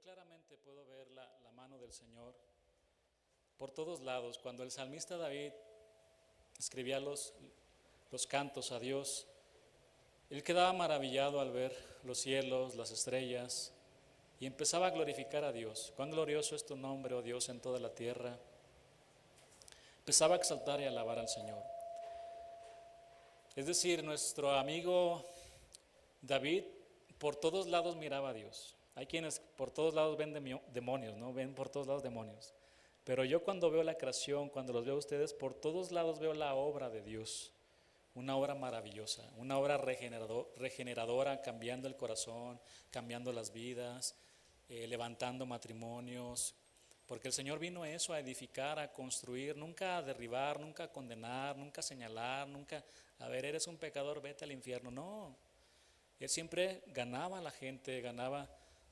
claramente puedo ver la mano del Señor por todos lados. Cuando el salmista David escribía los cantos a Dios, él quedaba maravillado al ver los cielos, las estrellas, y empezaba a glorificar a Dios. Cuán glorioso es tu nombre, oh Dios, en toda la tierra. Empezaba a exaltar y alabar al Señor. Es decir, nuestro amigo David por todos lados miraba a Dios. Hay quienes por todos lados ven demonios, ¿no? Ven por todos lados demonios. Pero yo cuando veo la creación, cuando los veo a ustedes, por todos lados veo la obra de Dios. Una obra maravillosa, una obra regeneradora, cambiando el corazón, cambiando las vidas, levantando matrimonios. Porque el Señor vino a eso, a edificar, a construir, nunca a derribar, nunca a condenar, nunca a señalar, nunca a ver, eres un pecador, vete al infierno. No, Él siempre ganaba a la gente, ganaba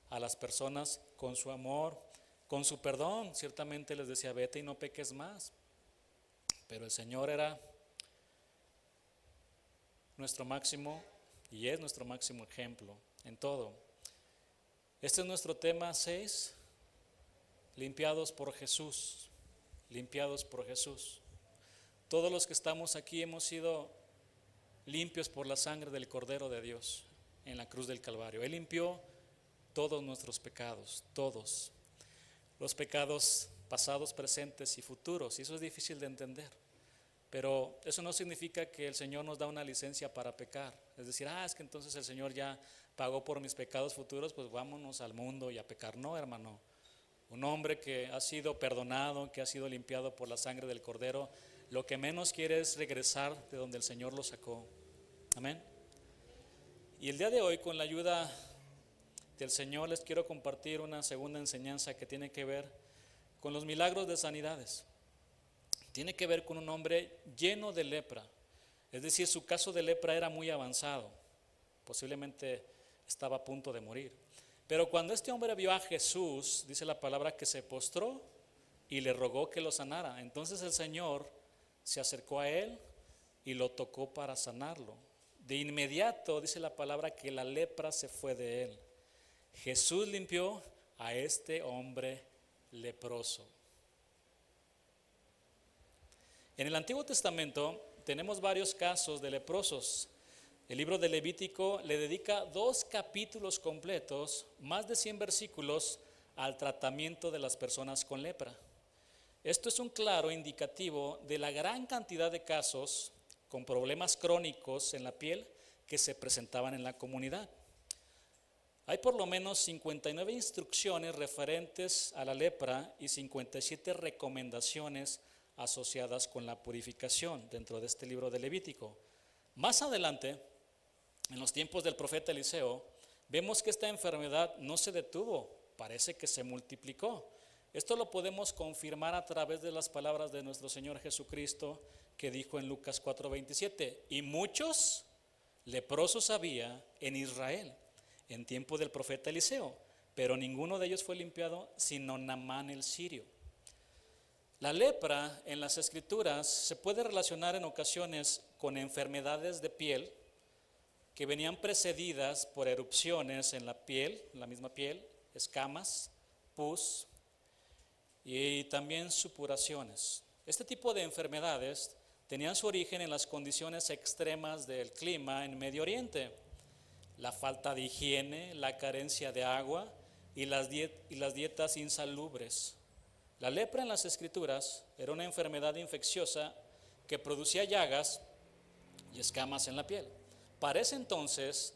a las personas con su amor, con su perdón. Ciertamente les decía, vete y no peques más. Pero el Señor era nuestro máximo y es nuestro máximo ejemplo en todo. Este es nuestro tema 6, limpiados por Jesús, limpiados por Jesús. Todos los que estamos aquí hemos sido limpios por la sangre del Cordero de Dios en la cruz del Calvario. Él limpió todos nuestros pecados, todos. Los pecados pasados, presentes y futuros. Y eso es difícil de entender. Pero eso no significa que el Señor nos da una licencia para pecar. Es decir, es que entonces el Señor ya pagó por mis pecados futuros, pues vámonos al mundo y a pecar. No, hermano. Un hombre que ha sido perdonado, que ha sido limpiado por la sangre del Cordero, lo que menos quiere es regresar de donde el Señor lo sacó. Amén. Y el día de hoy, con la ayuda del Señor, les quiero compartir una segunda enseñanza que tiene que ver con los milagros de sanidades. Tiene que ver con un hombre lleno de lepra. Es decir, su caso de lepra era muy avanzado. Posiblemente estaba a punto de morir. Pero cuando este hombre vio a Jesús, dice la palabra que se postró y le rogó que lo sanara. Entonces el Señor se acercó a él y lo tocó para sanarlo. De inmediato dice la palabra que la lepra se fue de él. Jesús limpió a este hombre leproso. En el Antiguo Testamento tenemos varios casos de leprosos. El libro de Levítico le dedica 2 capítulos completos, más de 100 versículos, al tratamiento de las personas con lepra. Esto es un claro indicativo de la gran cantidad de casos con problemas crónicos en la piel que se presentaban en la comunidad. Hay por lo menos 59 instrucciones referentes a la lepra y 57 recomendaciones asociadas con la purificación dentro de este libro de Levítico. Más adelante, en los tiempos del profeta Eliseo, vemos que esta enfermedad no se detuvo, parece que se multiplicó. Esto lo podemos confirmar a través de las palabras de nuestro Señor Jesucristo, que dijo en Lucas 4:27, y muchos leprosos había en Israel en tiempo del profeta Eliseo, pero ninguno de ellos fue limpiado sino Naamán el sirio. La lepra en las Escrituras se puede relacionar en ocasiones con enfermedades de piel que venían precedidas por erupciones en la piel, en la misma piel, escamas, pus y también supuraciones. Este tipo de enfermedades tenían su origen en las condiciones extremas del clima en Medio Oriente, la falta de higiene, la carencia de agua y las dietas insalubres. La lepra en las Escrituras era una enfermedad infecciosa que producía llagas y escamas en la piel. Para ese entonces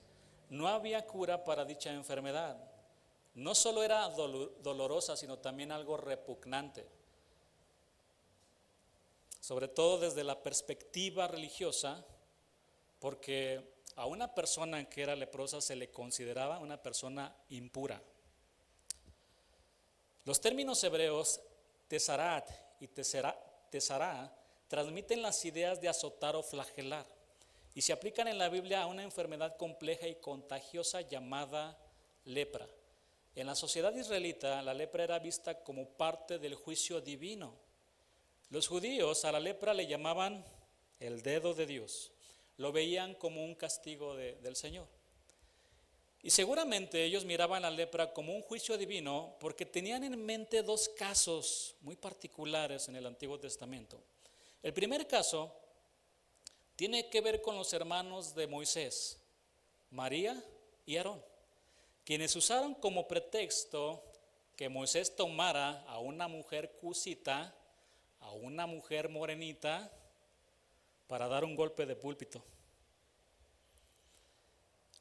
no había cura para dicha enfermedad. No solo era dolorosa, sino también algo repugnante. Sobre todo desde la perspectiva religiosa, porque a una persona que era leprosa se le consideraba una persona impura. Los términos hebreos tesarat y tesará transmiten las ideas de azotar o flagelar y se aplican en la Biblia a una enfermedad compleja y contagiosa llamada lepra. En la sociedad israelita, la lepra era vista como parte del juicio divino. Los judíos a la lepra le llamaban el dedo de Dios. Lo veían como un castigo del Señor. Y seguramente ellos miraban la lepra como un juicio divino porque tenían en mente dos casos muy particulares en el Antiguo Testamento. El primer caso tiene que ver con los hermanos de Moisés, María y Aarón, quienes usaron como pretexto que Moisés tomara a una mujer cusita, a una mujer morenita, para dar un golpe de púlpito.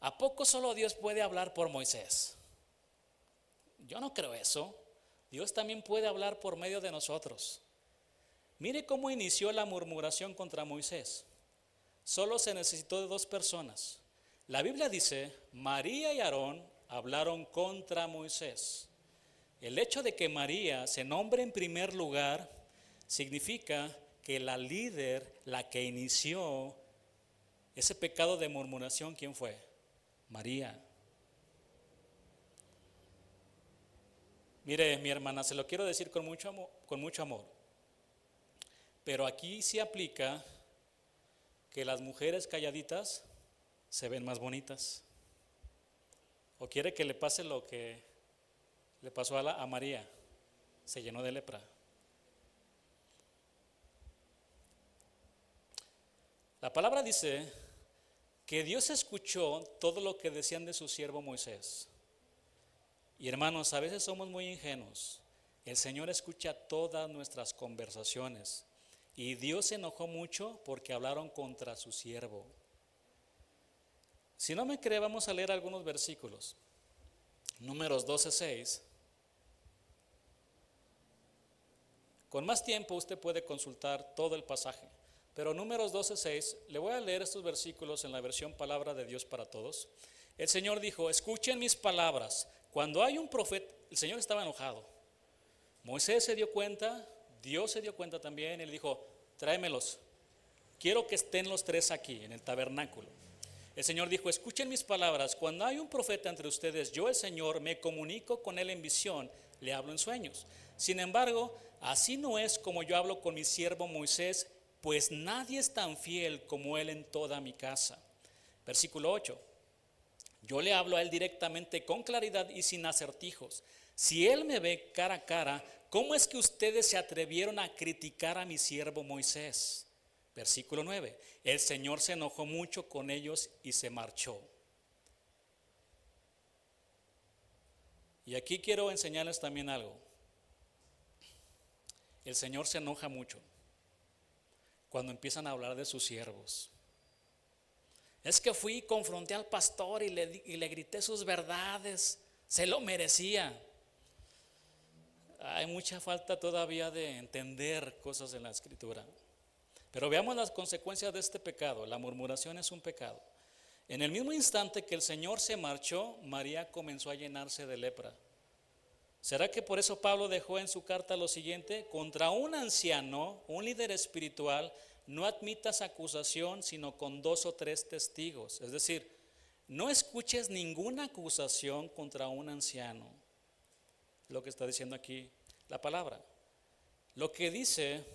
¿A poco solo Dios puede hablar por Moisés? Yo no creo eso. Dios también puede hablar por medio de nosotros. Mire cómo inició la murmuración contra Moisés. Solo se necesitó de dos personas. La Biblia dice, María y Aarón hablaron contra Moisés. El hecho de que María se nombre en primer lugar significa que la líder, la que inició ese pecado de murmuración, ¿quién fue? María. Mire, mi hermana, se lo quiero decir con mucho amor, pero aquí sí aplica que las mujeres calladitas se ven más bonitas. ¿O quiere que le pase lo que le pasó a María? Se llenó de lepra. La palabra dice que Dios escuchó todo lo que decían de su siervo Moisés. Y hermanos, a veces somos muy ingenuos. El Señor escucha todas nuestras conversaciones. Y Dios se enojó mucho porque hablaron contra su siervo. Si no me cree, vamos a leer algunos versículos. Números 12:6. Con más tiempo usted puede consultar todo el pasaje. Pero Números 12:6, le voy a leer estos versículos en la versión Palabra de Dios para Todos. El Señor dijo, escuchen mis palabras. Cuando hay un profeta, el Señor estaba enojado. Moisés se dio cuenta, Dios se dio cuenta también, y le dijo, tráemelos. Quiero que estén los tres aquí, en el tabernáculo. El Señor dijo, escuchen mis palabras. Cuando hay un profeta entre ustedes, yo el Señor me comunico con él en visión, le hablo en sueños. Sin embargo, así no es como yo hablo con mi siervo Moisés, pues nadie es tan fiel como él en toda mi casa. Versículo 8. Yo le hablo a él directamente con claridad y sin acertijos. Si él me ve cara a cara, ¿cómo es que ustedes se atrevieron a criticar a mi siervo Moisés? Versículo 9. El Señor se enojó mucho con ellos y se marchó. Y aquí quiero enseñarles también algo. El Señor se enoja mucho cuando empiezan a hablar de sus siervos. Es que fui y confronté al pastor y le grité sus verdades, se lo merecía. Hay mucha falta todavía de entender cosas en la Escritura. Pero veamos las consecuencias de este pecado. La murmuración es un pecado. En el mismo instante que el Señor se marchó, María comenzó a llenarse de lepra. ¿Será que por eso Pablo dejó en su carta lo siguiente? Contra un anciano, un líder espiritual, no admitas acusación sino con 2 o 3 testigos. Es decir, no escuches ninguna acusación contra un anciano. Lo que está diciendo aquí la palabra. Lo que dice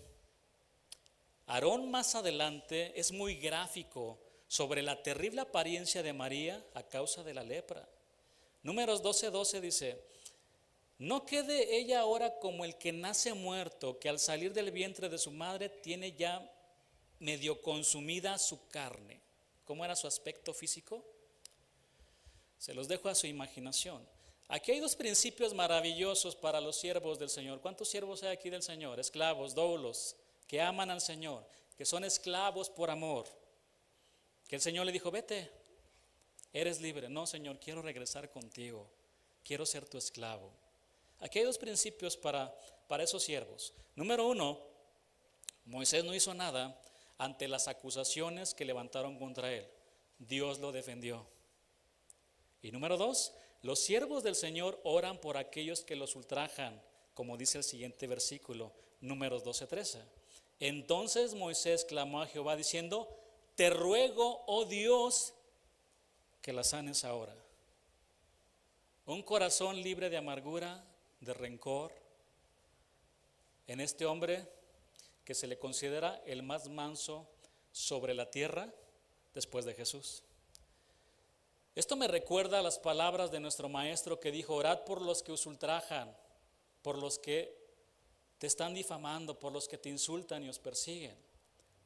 Aarón más adelante es muy gráfico sobre la terrible apariencia de María a causa de la lepra. Números 12:12 dice, no quede ella ahora como el que nace muerto, que al salir del vientre de su madre tiene ya medio consumida su carne. ¿Cómo era su aspecto físico? Se los dejo a su imaginación. Aquí hay 2 principios maravillosos para los siervos del Señor. ¿Cuántos siervos hay aquí del Señor? Esclavos, doulos, que aman al Señor, que son esclavos por amor. Que el Señor le dijo, vete, eres libre. No, Señor, quiero regresar contigo, quiero ser tu esclavo. Aquí hay 2 principios para esos siervos. Número 1, Moisés no hizo nada ante las acusaciones que levantaron contra él. Dios lo defendió. Y número 2, los siervos del Señor oran por aquellos que los ultrajan, como dice el siguiente versículo, Números 12:13. Entonces Moisés clamó a Jehová diciendo, te ruego, oh Dios, que la sanes ahora. Un corazón libre de amargura, de rencor, en este hombre que se le considera el más manso sobre la tierra después de Jesús. Esto me recuerda a las palabras de nuestro maestro que dijo: orad por los que os ultrajan, por los que te están difamando, por los que te insultan y os persiguen.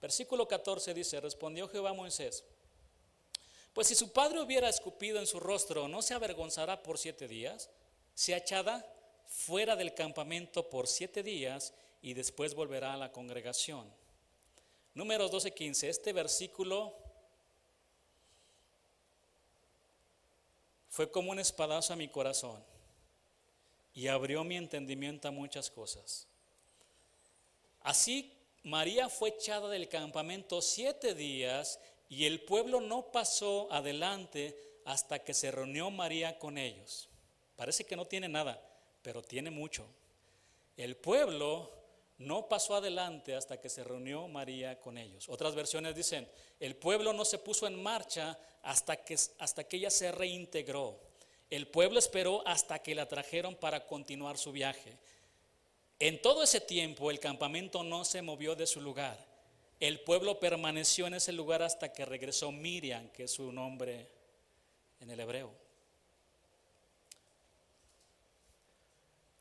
Versículo 14 dice: respondió Jehová a Moisés: pues si su padre hubiera escupido en su rostro, ¿no se avergonzará por 7 días? Se echará fuera del campamento por 7 días y después volverá a la congregación. Números 12:15. Este versículo fue como un espadazo a mi corazón y abrió mi entendimiento a muchas cosas. Así María fue echada del campamento 7 días y el pueblo no pasó adelante hasta que se reunió María con ellos. Parece que no tiene nada, pero tiene mucho. El pueblo no pasó adelante hasta que se reunió María con ellos. Otras versiones dicen: el pueblo no se puso en marcha hasta que ella se reintegró. El pueblo esperó hasta que la trajeron para continuar su viaje. En todo ese tiempo el campamento no se movió de su lugar. El pueblo permaneció en ese lugar hasta que regresó Miriam, que es su nombre en el hebreo.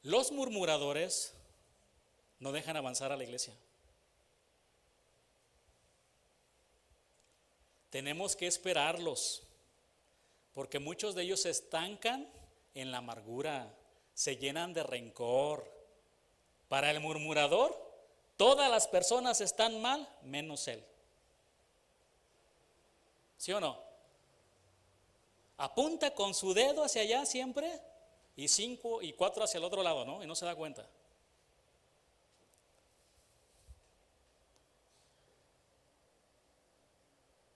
Los murmuradores no dejan avanzar a la iglesia. Tenemos que esperarlos, porque muchos de ellos se estancan en la amargura, se llenan de rencor. Para el murmurador, todas las personas están mal, menos él. ¿Sí o no? Apunta con su dedo hacia allá siempre y 5 y 4 hacia el otro lado, ¿no? Y no se da cuenta.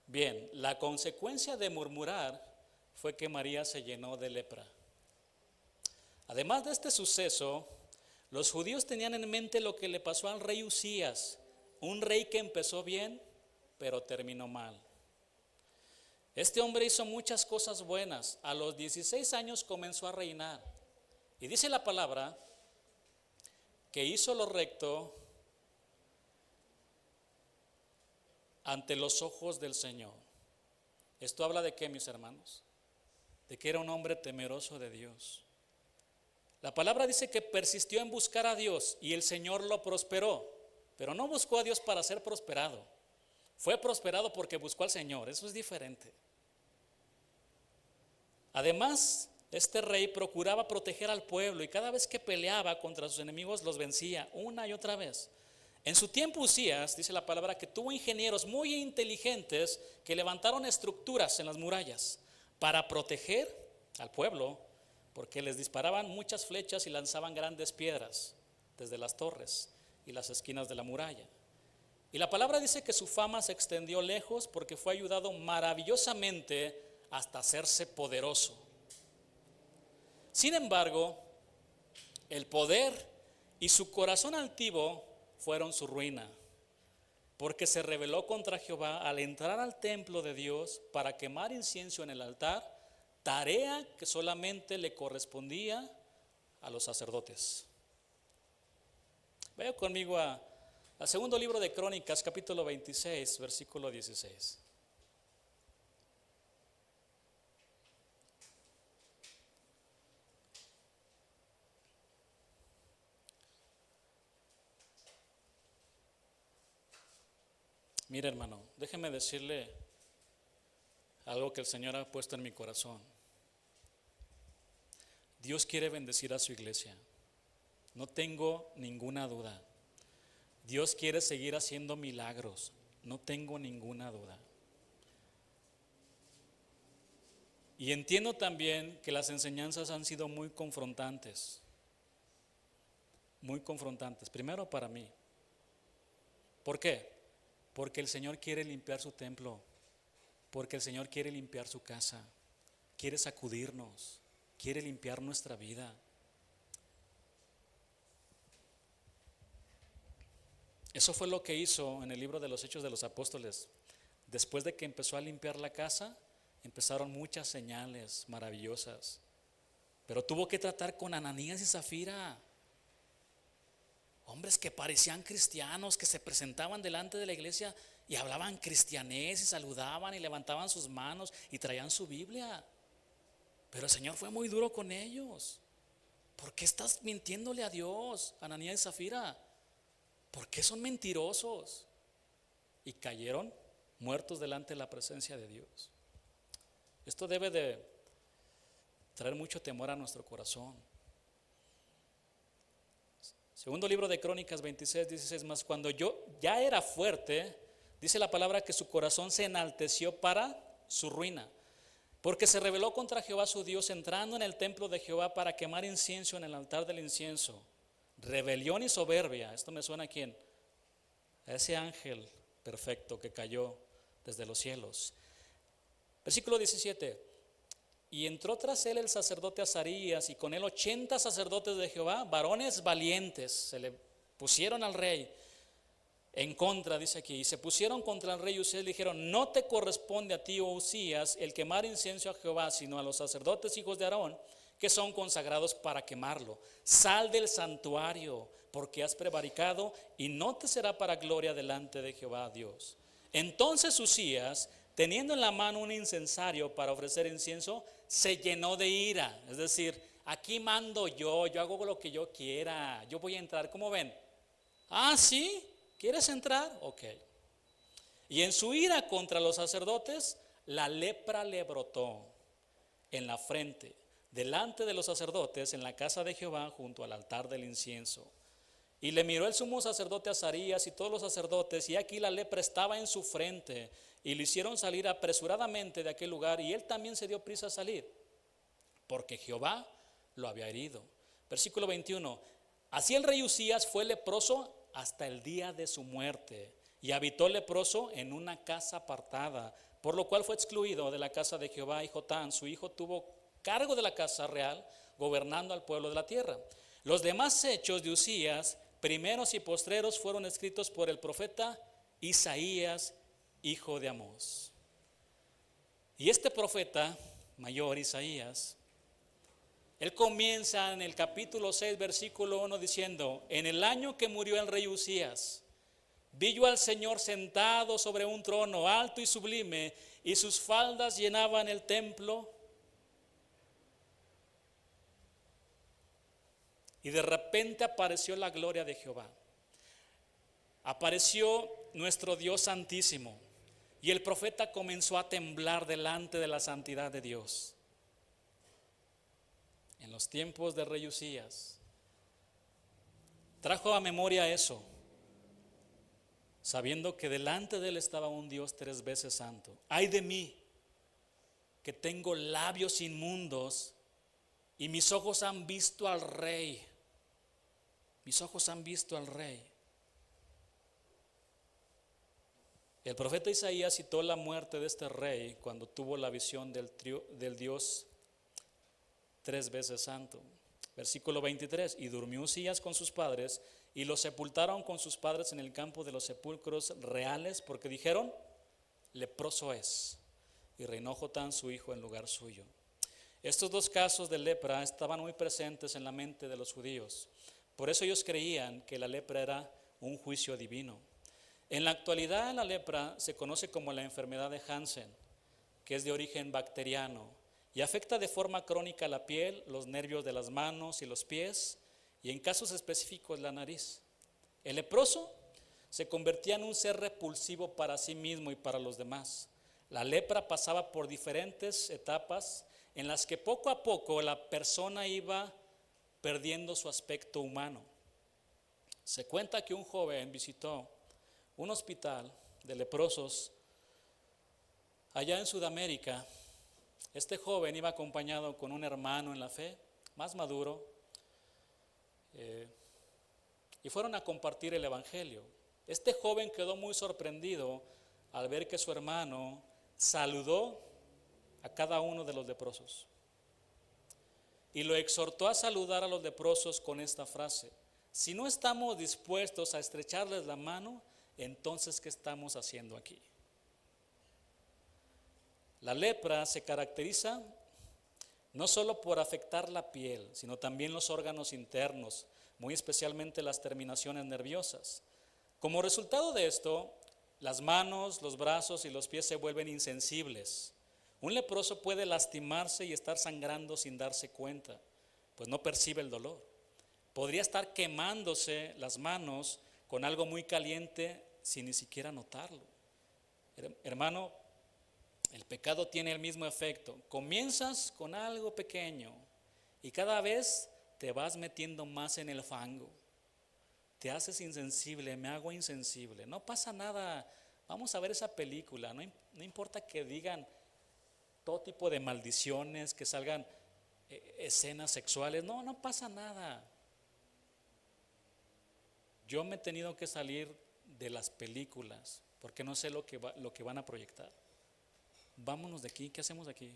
Bien, la consecuencia de murmurar fue que María se llenó de lepra. Además de este suceso, los judíos tenían en mente lo que le pasó al rey Usías, un rey que empezó bien, pero terminó mal. Este hombre hizo muchas cosas buenas. A los 16 años comenzó a reinar. Y dice la palabra que hizo lo recto ante los ojos del Señor. ¿Esto habla de qué, mis hermanos? De que era un hombre temeroso de Dios. La palabra dice que persistió en buscar a Dios y el Señor lo prosperó, pero no buscó a Dios para ser prosperado. Fue prosperado porque buscó al Señor. Eso es diferente. Además, este rey procuraba proteger al pueblo y cada vez que peleaba contra sus enemigos los vencía una y otra vez. En su tiempo Usías, dice la palabra, que tuvo ingenieros muy inteligentes que levantaron estructuras en las murallas para proteger al pueblo, porque les disparaban muchas flechas y lanzaban grandes piedras desde las torres y las esquinas de la muralla. Y la palabra dice que su fama se extendió lejos porque fue ayudado maravillosamente hasta hacerse poderoso. Sin embargo, el poder y su corazón altivo fueron su ruina, porque se rebeló contra Jehová al entrar al templo de Dios para quemar incienso en el altar, tarea que solamente le correspondía a los sacerdotes. Vaya conmigo al segundo libro de Crónicas, capítulo 26, versículo 16. Mire, hermano, déjeme decirle algo que el Señor ha puesto en mi corazón. Dios quiere bendecir a su iglesia. No tengo ninguna duda. Dios quiere seguir haciendo milagros. No tengo ninguna duda. Y entiendo también que las enseñanzas han sido muy confrontantes. Muy confrontantes. Primero para mí. ¿Por qué? Porque el Señor quiere limpiar su templo, porque el Señor quiere limpiar su casa, quiere sacudirnos, quiere limpiar nuestra vida. Eso fue lo que hizo en el libro de los Hechos de los Apóstoles. Después de que empezó a limpiar la casa, empezaron muchas señales maravillosas. Pero tuvo que tratar con Ananías y Zafira. Hombres que parecían cristianos, que se presentaban delante de la iglesia y hablaban cristianés y saludaban y levantaban sus manos y traían su Biblia. Pero el Señor fue muy duro con ellos. ¿Por qué estás mintiéndole a Dios, Ananías y Zafira? ¿Por qué son mentirosos? Y cayeron muertos delante de la presencia de Dios. Esto debe de traer mucho temor a nuestro corazón. Segundo libro de Crónicas 26:16, más cuando yo ya era fuerte, dice la palabra que su corazón se enalteció para su ruina, porque se rebeló contra Jehová su Dios, entrando en el templo de Jehová para quemar incienso en el altar del incienso. Rebelión y soberbia. Esto me suena a quién? A ese ángel perfecto que cayó desde los cielos. Versículo 17. Y entró tras él el sacerdote Azarías, y con él 80 sacerdotes de Jehová, varones valientes, se le pusieron al rey en contra, dice aquí, y se pusieron contra el rey Usías y le dijeron: no te corresponde a ti, oh Usías, el quemar incienso a Jehová, sino a los sacerdotes hijos de Aarón, que son consagrados para quemarlo. Sal del santuario, porque has prevaricado, y no te será para gloria delante de Jehová Dios. Entonces Usías, teniendo en la mano un incensario para ofrecer incienso, se llenó de ira. Es decir, aquí mando yo hago lo que yo quiera, yo voy a entrar. ¿Cómo ven? Ah, ¿sí? ¿Quieres entrar? Ok. Y en su ira contra los sacerdotes, la lepra le brotó en la frente, delante de los sacerdotes, en la casa de Jehová, junto al altar del incienso. Y le miró el sumo sacerdote Azarías y todos los sacerdotes, y aquí la lepra estaba en su frente, y lo hicieron salir apresuradamente de aquel lugar, y él también se dio prisa a salir, porque Jehová lo había herido. Versículo 21. Así el rey Usías fue leproso hasta el día de su muerte, y habitó leproso en una casa apartada, por lo cual fue excluido de la casa de Jehová, y Jotán, su hijo, tuvo cargo de la casa real, gobernando al pueblo de la tierra. Los demás hechos de Usías, primeros y postreros, fueron escritos por el profeta Isaías, hijo de Amós. Y este profeta mayor, Isaías, él comienza en el capítulo 6, versículo 1, diciendo: en el año que murió el rey Usías, vi yo al Señor sentado sobre un trono alto y sublime, y sus faldas llenaban el templo. Y de repente apareció la gloria de Jehová. Apareció nuestro Dios santísimo. Y el profeta comenzó a temblar delante de la santidad de Dios. En los tiempos de rey Usías, trajo a memoria eso, sabiendo que delante de él estaba un Dios 3 veces santo. Ay de mí, que tengo labios inmundos, y mis ojos han visto al rey. Mis ojos han visto al rey. El profeta Isaías citó la muerte de este rey cuando tuvo la visión del Dios 3 veces santo. Versículo 23. Y durmió Usías con sus padres, y lo sepultaron con sus padres en el campo de los sepulcros reales, porque dijeron: leproso es. Y reinó Jotán su hijo en lugar suyo. Estos 2 casos de lepra estaban muy presentes en la mente de los judíos. Por eso ellos creían que la lepra era un juicio divino. En la actualidad, la lepra se conoce como la enfermedad de Hansen, que es de origen bacteriano y afecta de forma crónica la piel, los nervios de las manos y los pies, y en casos específicos la nariz. El leproso se convertía en un ser repulsivo para sí mismo y para los demás. La lepra pasaba por diferentes etapas en las que poco a poco la persona iba perdiendo su aspecto humano. Se cuenta que un joven visitó un hospital de leprosos allá en Sudamérica. Este joven iba acompañado con un hermano en la fe, más maduro, y fueron a compartir el evangelio. Este joven quedó muy sorprendido al ver que su hermano saludó a cada uno de los leprosos y lo exhortó a saludar a los leprosos con esta frase: si no estamos dispuestos a estrecharles la mano, entonces ¿qué estamos haciendo aquí? La lepra se caracteriza no solo por afectar la piel, sino también los órganos internos, muy especialmente las terminaciones nerviosas. Como resultado de esto, las manos, los brazos y los pies se vuelven insensibles. Un leproso puede lastimarse y estar sangrando sin darse cuenta, pues no percibe el dolor. Podría estar quemándose las manos con algo muy caliente sin ni siquiera notarlo. Hermano, el pecado tiene el mismo efecto. Comienzas con algo pequeño y cada vez te vas metiendo más en el fango. Te haces insensible, me hago insensible. No pasa nada, vamos a ver esa película. No importa que digan todo tipo de maldiciones, que salgan escenas sexuales. No pasa nada. Yo me he tenido que salir de las películas porque no sé lo que van a proyectar. Vámonos de aquí, ¿qué hacemos aquí?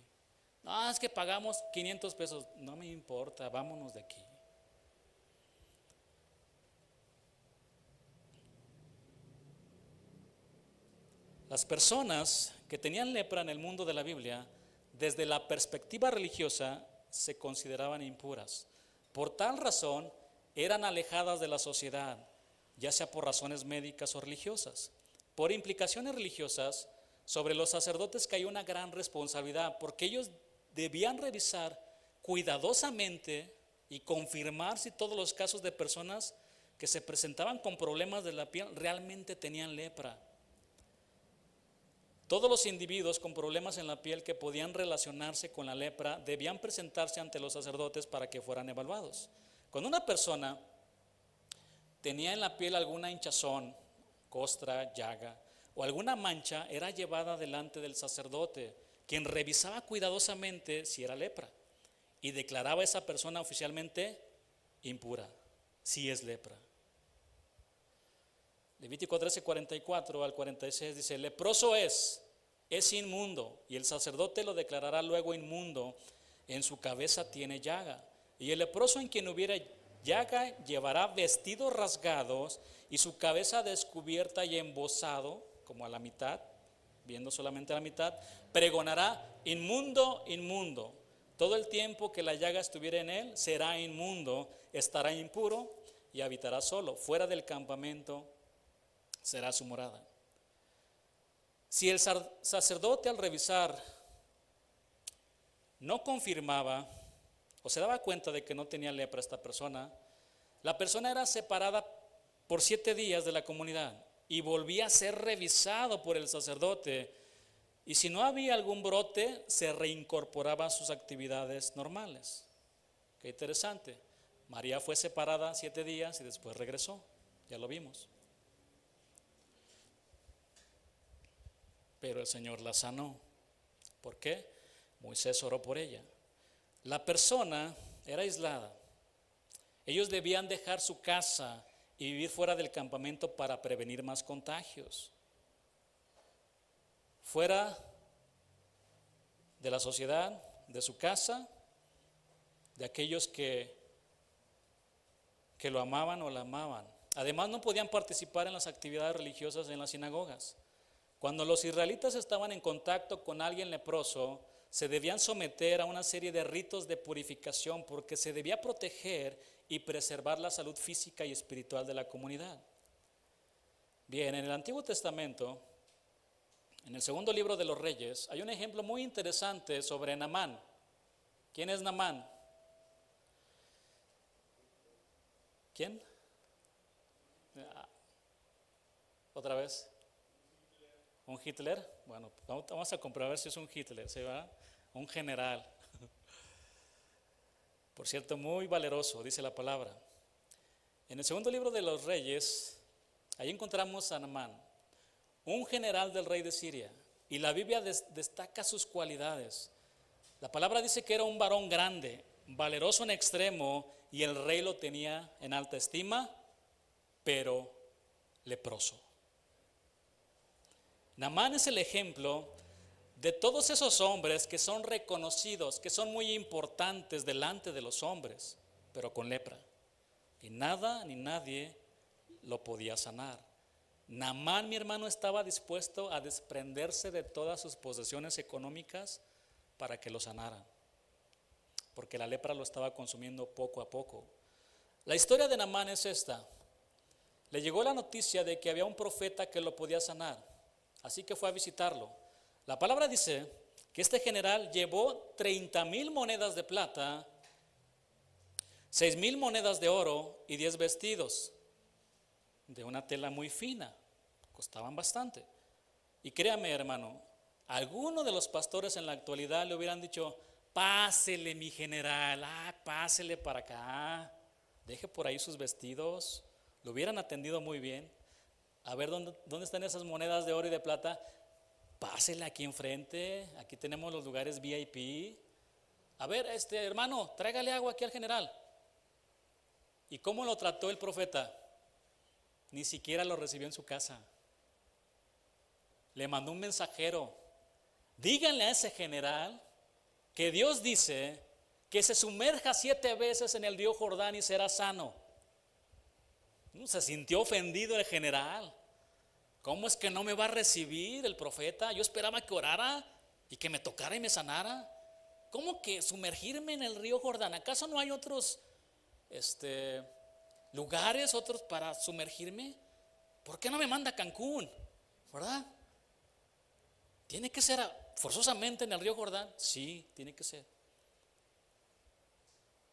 No, es que pagamos 500 pesos. No me importa, vámonos de aquí. Las personas que tenían lepra en el mundo de la Biblia, desde la perspectiva religiosa, se consideraban impuras. Por tal razón, eran alejadas de la sociedad, ya sea por razones médicas o religiosas. Por implicaciones religiosas, sobre los sacerdotes cayó una gran responsabilidad, porque ellos debían revisar cuidadosamente y confirmar si todos los casos de personas que se presentaban con problemas de la piel realmente tenían lepra. Todos los individuos con problemas en la piel que podían relacionarse con la lepra debían presentarse ante los sacerdotes para que fueran evaluados. Cuando una persona tenía en la piel alguna hinchazón, costra, llaga o alguna mancha, era llevada delante del sacerdote, quien revisaba cuidadosamente si era lepra y declaraba a esa persona oficialmente impura, si es lepra. Levítico 13, 44 al 46 dice: leproso es inmundo, y el sacerdote lo declarará luego inmundo, en su cabeza tiene llaga. Y el leproso en quien hubiera llaga llevará vestidos rasgados y su cabeza descubierta y embozado, como a la mitad, viendo solamente a la mitad, pregonará: inmundo, inmundo. Todo el tiempo que la llaga estuviera en él, será inmundo, estará impuro y habitará solo. Fuera del campamento será su morada. Si el sacerdote al revisar no confirmaba o se daba cuenta de que no tenía lepra esta persona, la persona era separada por 7 días de la comunidad y volvía a ser revisado por el sacerdote, y si no había algún brote, se reincorporaba a sus actividades normales. Qué interesante. María fue separada 7 días y después regresó, ya lo vimos. Pero el Señor la sanó. ¿Por qué? Moisés oró por ella. La persona era aislada. Ellos debían dejar su casa y vivir fuera del campamento para prevenir más contagios. Fuera de la sociedad, de su casa, de aquellos que lo amaban o la amaban. Además, no podían participar en las actividades religiosas en las sinagogas. Cuando los israelitas estaban en contacto con alguien leproso, se debían someter a una serie de ritos de purificación, porque se debía proteger y preservar la salud física y espiritual de la comunidad. Bien, en el Antiguo Testamento, en el segundo libro de los Reyes, hay un ejemplo muy interesante sobre Naamán. ¿Quién es Naamán? ¿Quién? ¿Otra vez? ¿Un Hitler? Bueno, vamos a comprobar si es un Hitler, ¿sí va? Un general. Por cierto, muy valeroso, dice la palabra. En el segundo libro de los Reyes, ahí encontramos a Naamán, un general del rey de Siria, y la Biblia destaca sus cualidades. La palabra dice que era un varón grande, valeroso en extremo, y el rey lo tenía en alta estima, pero leproso. Naamán es el ejemplo de todos esos hombres que son reconocidos, que son muy importantes delante de los hombres, pero con lepra. Y nada ni nadie lo podía sanar. Naamán, mi hermano, estaba dispuesto a desprenderse de todas sus posesiones económicas para que lo sanaran, porque la lepra lo estaba consumiendo poco a poco. La historia de Naamán es esta. Le llegó la noticia de que había un profeta que lo podía sanar, así que fue a visitarlo. La palabra dice que este general llevó 30,000 monedas de plata, 6,000 monedas de oro y 10 vestidos de una tela muy fina, costaban bastante. Y créame, hermano, algunos de los pastores en la actualidad le hubieran dicho: pásele, mi general, pásele para acá, deje por ahí sus vestidos. Lo hubieran atendido muy bien. A ver, ¿dónde están esas monedas de oro y de plata? Pásele aquí enfrente, aquí tenemos los lugares VIP. A ver, hermano, tráigale agua aquí al general. ¿Y cómo lo trató el profeta? Ni siquiera lo recibió en su casa. Le mandó un mensajero: díganle a ese general que Dios dice que se sumerja 7 veces en el río Jordán y será sano. Se sintió ofendido el general. ¿Cómo es que no me va a recibir el profeta? Yo esperaba que orara y que me tocara y me sanara. ¿Cómo que sumergirme en el río Jordán? ¿Acaso no hay otros lugares, otros para sumergirme? ¿Por qué no me manda a Cancún? ¿Verdad? ¿Tiene que ser forzosamente en el río Jordán? Sí, tiene que ser.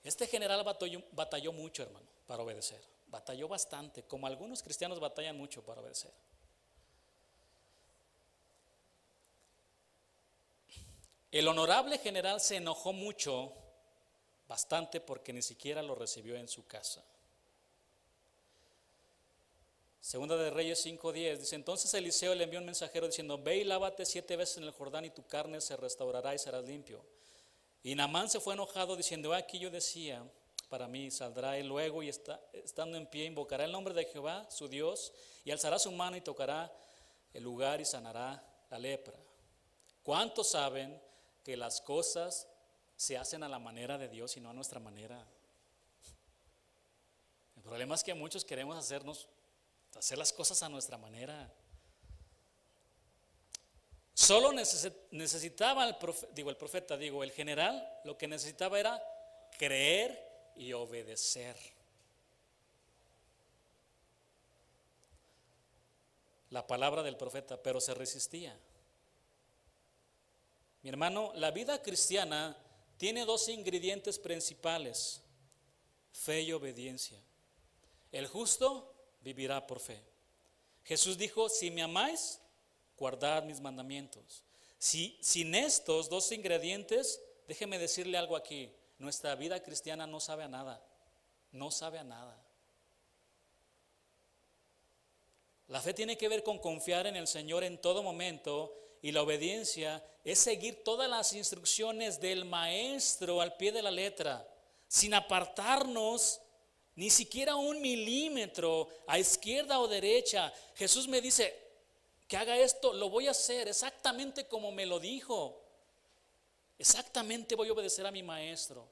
Este general batalló mucho, hermano, para obedecer. Batalló bastante, como algunos cristianos batallan mucho para obedecer. El honorable general se enojó mucho, bastante, porque ni siquiera lo recibió en su casa. Segunda de Reyes 5:10 dice: entonces Eliseo le envió un mensajero diciendo: ve y lávate 7 veces en el Jordán y tu carne se restaurará y serás limpio. Y Naamán se fue enojado diciendo: aquí yo decía para mí, saldrá él luego y estando en pie invocará el nombre de Jehová su Dios y alzará su mano y tocará el lugar y sanará la lepra. ¿Cuántos saben que las cosas se hacen a la manera de Dios y no a nuestra manera? El problema es que muchos queremos hacer las cosas a nuestra manera. Solo necesitaba el general, lo que necesitaba era creer y obedecer. La palabra del profeta, pero se resistía. Mi hermano, la vida cristiana tiene 2 ingredientes principales: fe y obediencia. El justo vivirá por fe. Jesús dijo: si me amáis, guardad mis mandamientos. Sin estos 2 ingredientes, déjeme decirle algo aquí: nuestra vida cristiana no sabe a nada. No sabe a nada. La fe tiene que ver con confiar en el Señor en todo momento, y la obediencia es seguir todas las instrucciones del Maestro al pie de la letra, sin apartarnos ni siquiera 1 milímetro a izquierda o derecha. Jesús me dice que haga esto, lo voy a hacer exactamente como me lo dijo. Exactamente voy a obedecer a mi Maestro.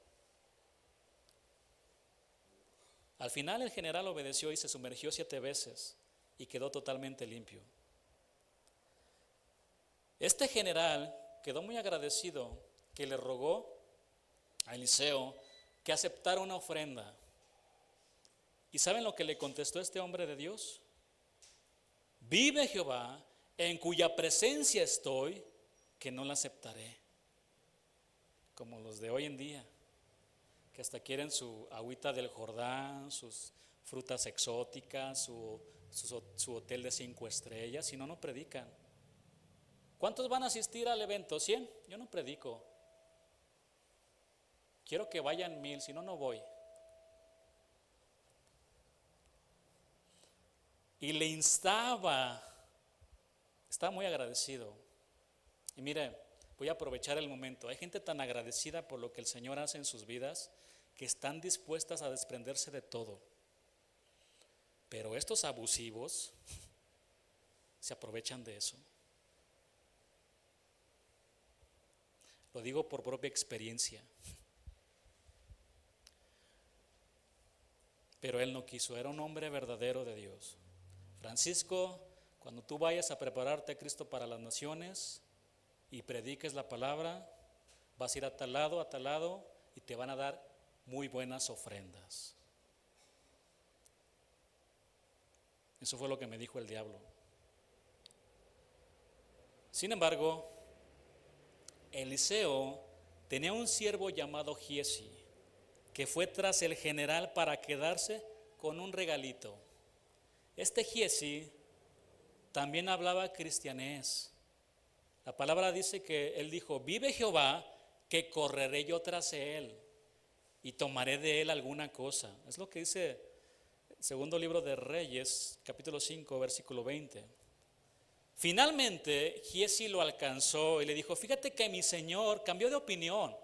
Al final el general obedeció y se sumergió 7 veces y quedó totalmente limpio. Este general quedó muy agradecido, que le rogó a Eliseo que aceptara una ofrenda. ¿Y saben lo que le contestó este hombre de Dios? Vive Jehová, en cuya presencia estoy, que no la aceptaré. Como los de hoy en día, que hasta quieren su agüita del Jordán, sus frutas exóticas, su hotel de 5 estrellas, si no, no predican. ¿Cuántos van a asistir al evento? ¿100? Yo no predico. Quiero que vayan 1000, si no, no voy. Y le instaba, estaba muy agradecido. Y mire, voy a aprovechar el momento. Hay gente tan agradecida por lo que el Señor hace en sus vidas, que están dispuestas a desprenderse de todo. Pero estos abusivos se aprovechan de eso. Lo digo por propia experiencia. Pero él no quiso, era un hombre verdadero de Dios. Francisco, cuando tú vayas a prepararte a Cristo para las naciones y prediques la palabra, vas a ir a tal lado y te van a dar muy buenas ofrendas. Eso fue lo que me dijo el diablo. Sin embargo, Eliseo tenía un siervo llamado Giesi, que fue tras el general para quedarse con un regalito. Este Giesi también hablaba cristianés. La palabra dice que él dijo: vive Jehová, que correré yo tras él y tomaré de él alguna cosa. Es lo que dice el segundo libro de Reyes, capítulo 5, versículo 20. Finalmente, Giesi lo alcanzó y le dijo: fíjate que mi señor cambió de opinión.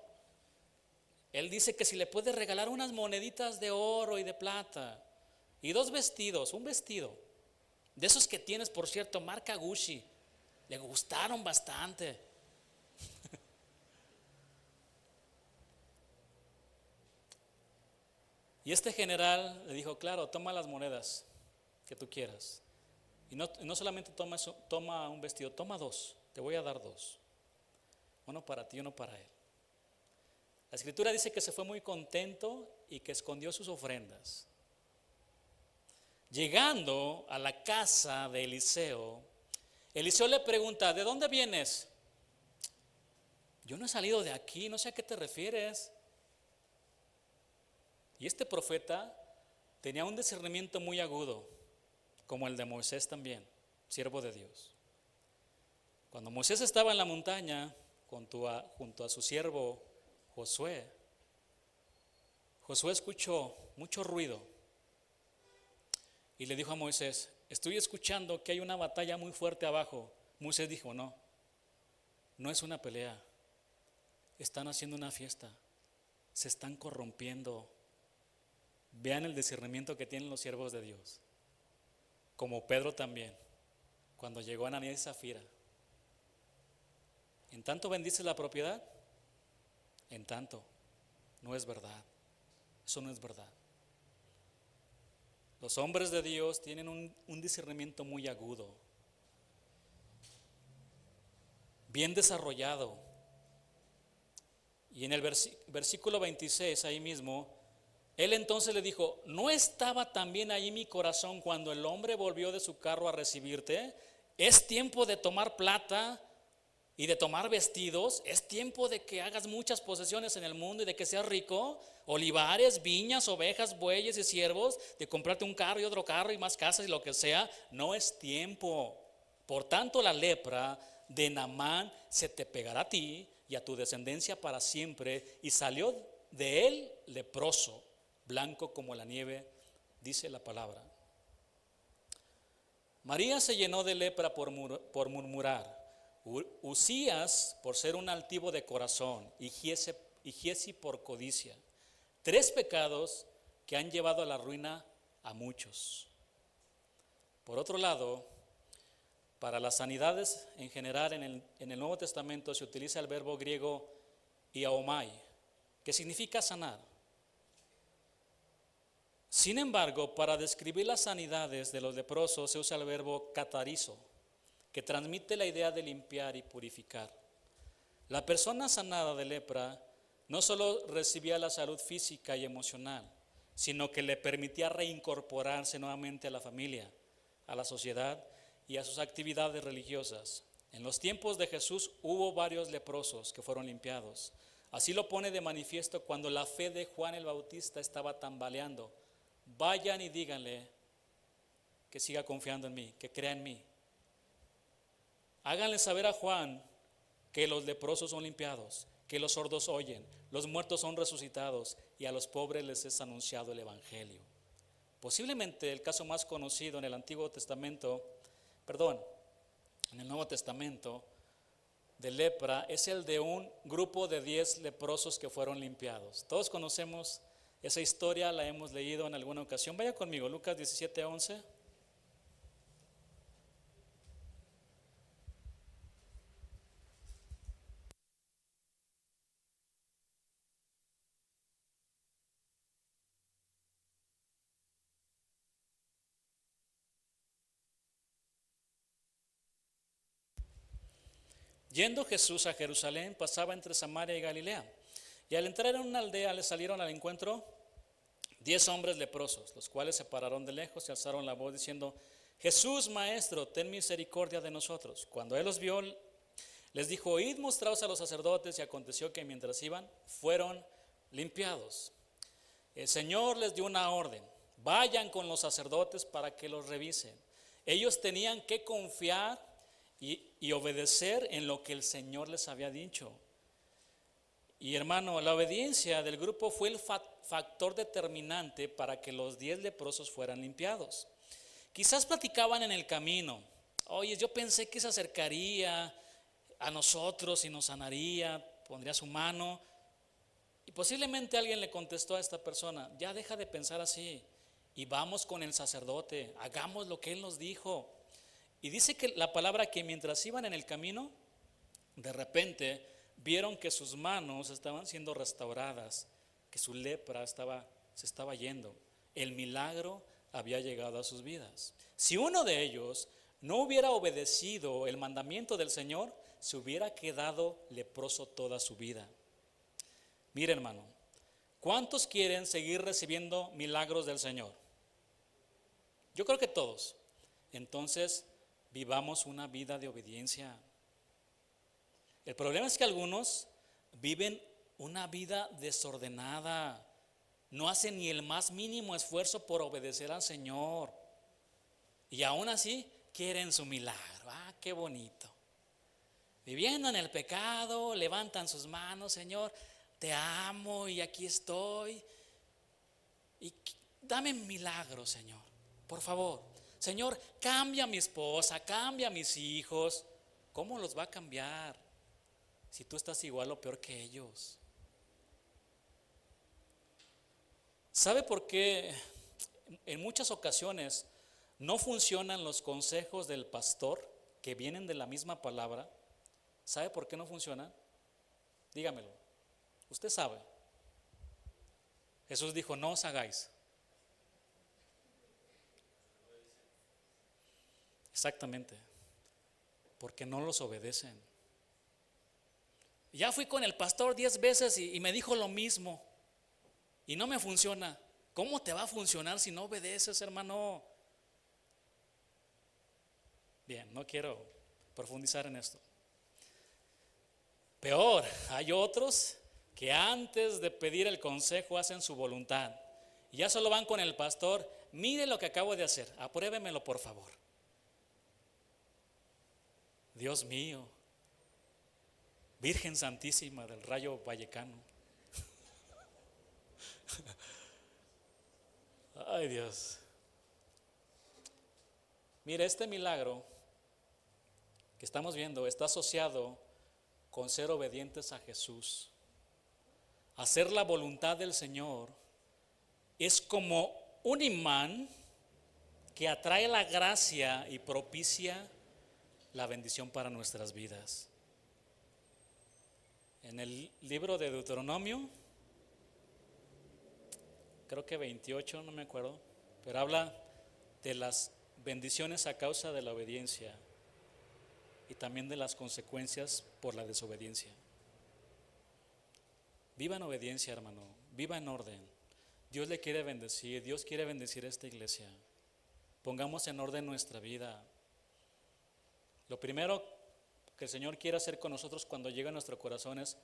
Él dice que si le puede regalar unas moneditas de oro y de plata y 2 vestidos, un vestido, de esos que tienes, por cierto, marca Gucci, le gustaron bastante. Y este general le dijo: claro, toma las monedas que tú quieras. Y no solamente toma eso, toma un vestido, toma 2, te voy a dar 2. Uno para ti y uno para él. La escritura dice que se fue muy contento y que escondió sus ofrendas. Llegando a la casa de Eliseo, Eliseo le pregunta: ¿de dónde vienes? Yo no he salido de aquí, no sé a qué te refieres. Y este profeta tenía un discernimiento muy agudo, como el de Moisés también, siervo de Dios. Cuando Moisés estaba en la montaña junto a su siervo Josué escuchó mucho ruido y le dijo a Moisés: estoy escuchando que hay una batalla muy fuerte abajo. Moisés dijo: no es una pelea, están haciendo una fiesta, se están corrompiendo. Vean el discernimiento que tienen los siervos de Dios, como Pedro también, cuando llegó a Ananías y Zafira. ¿En tanto bendices la propiedad? En tanto, no es verdad. Eso no es verdad. Los hombres de Dios tienen un discernimiento muy agudo, bien desarrollado. Y en el versículo 26, ahí mismo, él entonces le dijo: ¿no estaba también ahí mi corazón cuando el hombre volvió de su carro a recibirte? Es tiempo de tomar plata y de tomar vestidos, es tiempo de que hagas muchas posesiones en el mundo y de que seas rico, olivares, viñas, ovejas, bueyes y siervos, de comprarte un carro y otro carro y más casas y lo que sea. No es tiempo. Por tanto, la lepra de Naamán se te pegará a ti y a tu descendencia para siempre. Y salió de él leproso, blanco como la nieve, dice la palabra. María se llenó de lepra por murmurar. Usías por ser un altivo de corazón y Giesi por codicia. 3 pecados que han llevado a la ruina a muchos. Por otro lado, para las sanidades en general en el Nuevo Testamento se utiliza el verbo griego iaomai, que significa sanar. Sin embargo, para describir las sanidades de los leprosos se usa el verbo catarizo, que transmite la idea de limpiar y purificar. La persona sanada de lepra no solo recibía la salud física y emocional, sino que le permitía reincorporarse nuevamente a la familia, a la sociedad y a sus actividades religiosas. En los tiempos de Jesús hubo varios leprosos que fueron limpiados. Así lo pone de manifiesto cuando la fe de Juan el Bautista estaba tambaleando. Vayan y díganle que siga confiando en mí, que crea en mí. Háganle saber a Juan que los leprosos son limpiados, que los sordos oyen, los muertos son resucitados y a los pobres les es anunciado el evangelio. Posiblemente el caso más conocido en el en el Nuevo Testamento de lepra es el de un grupo de 10 leprosos que fueron limpiados. Todos conocemos esa historia, la hemos leído en alguna ocasión. Vaya conmigo, Lucas 17:11. Yendo Jesús a Jerusalén, pasaba entre Samaria y Galilea. Y al entrar en una aldea le salieron al encuentro 10 hombres leprosos, los cuales se pararon de lejos y alzaron la voz diciendo: Jesús, Maestro, ten misericordia de nosotros. Cuando él los vio, Les dijo: id, mostraos a los sacerdotes. Y aconteció que mientras iban, fueron limpiados. El Señor les dio una orden: vayan con los sacerdotes para que los revisen. Ellos tenían que confiar y obedecer en lo que el Señor les había dicho. Y hermano, la obediencia del grupo fue el factor determinante para que los 10 leprosos fueran limpiados. Quizás platicaban en el camino: oye, yo pensé que se acercaría a nosotros y nos sanaría, pondría su mano. Y posiblemente alguien le contestó a esta persona: ya deja de pensar así y vamos con el sacerdote, hagamos lo que él nos dijo. Y dice que la palabra que mientras iban en el camino, de repente vieron que sus manos estaban siendo restauradas, que su lepra se estaba yendo. El milagro había llegado a sus vidas. Si uno de ellos no hubiera obedecido el mandamiento del Señor, se hubiera quedado leproso toda su vida. Mire, hermano, ¿cuántos quieren seguir recibiendo milagros del Señor? Yo creo que todos. Entonces, vivamos una vida de obediencia. El problema es que algunos viven una vida desordenada, no hacen ni el más mínimo esfuerzo por obedecer al Señor, y aún así quieren su milagro. Qué bonito. Viviendo en el pecado, levantan sus manos: Señor, te amo y aquí estoy, y dame milagro, Señor, por favor. Señor, cambia a mi esposa, cambia a mis hijos. ¿Cómo los va a cambiar si tú estás igual o peor que ellos? ¿Sabe por qué en muchas ocasiones no funcionan los consejos del pastor que vienen de la misma palabra? ¿Sabe por qué no funcionan? Dígamelo. Usted sabe. Jesús dijo: no os hagáis. Exactamente. Porque no los obedecen. Ya fui con el pastor 10 veces y me dijo lo mismo y no me funciona. ¿Cómo te va a funcionar si no obedeces, hermano? Bien, no quiero profundizar en esto. Peor, hay otros que antes de pedir el consejo hacen su voluntad y ya solo van con el pastor: mire lo que acabo de hacer, apruébemelo por favor. Dios mío, Virgen Santísima del Rayo Vallecano. Ay, Dios. Mire, este milagro que estamos viendo está asociado con ser obedientes a Jesús. Hacer la voluntad del Señor es como un imán que atrae la gracia y propicia la bendición para nuestras vidas. En el libro de Deuteronomio, creo que 28, no me acuerdo, pero habla de las bendiciones a causa de la obediencia y también de las consecuencias por la desobediencia. Viva en obediencia, hermano, viva en orden. Dios le quiere bendecir, Dios quiere bendecir a esta iglesia. Pongamos en orden nuestra vida. Lo primero que el Señor quiere hacer con nosotros cuando llega a nuestro corazón es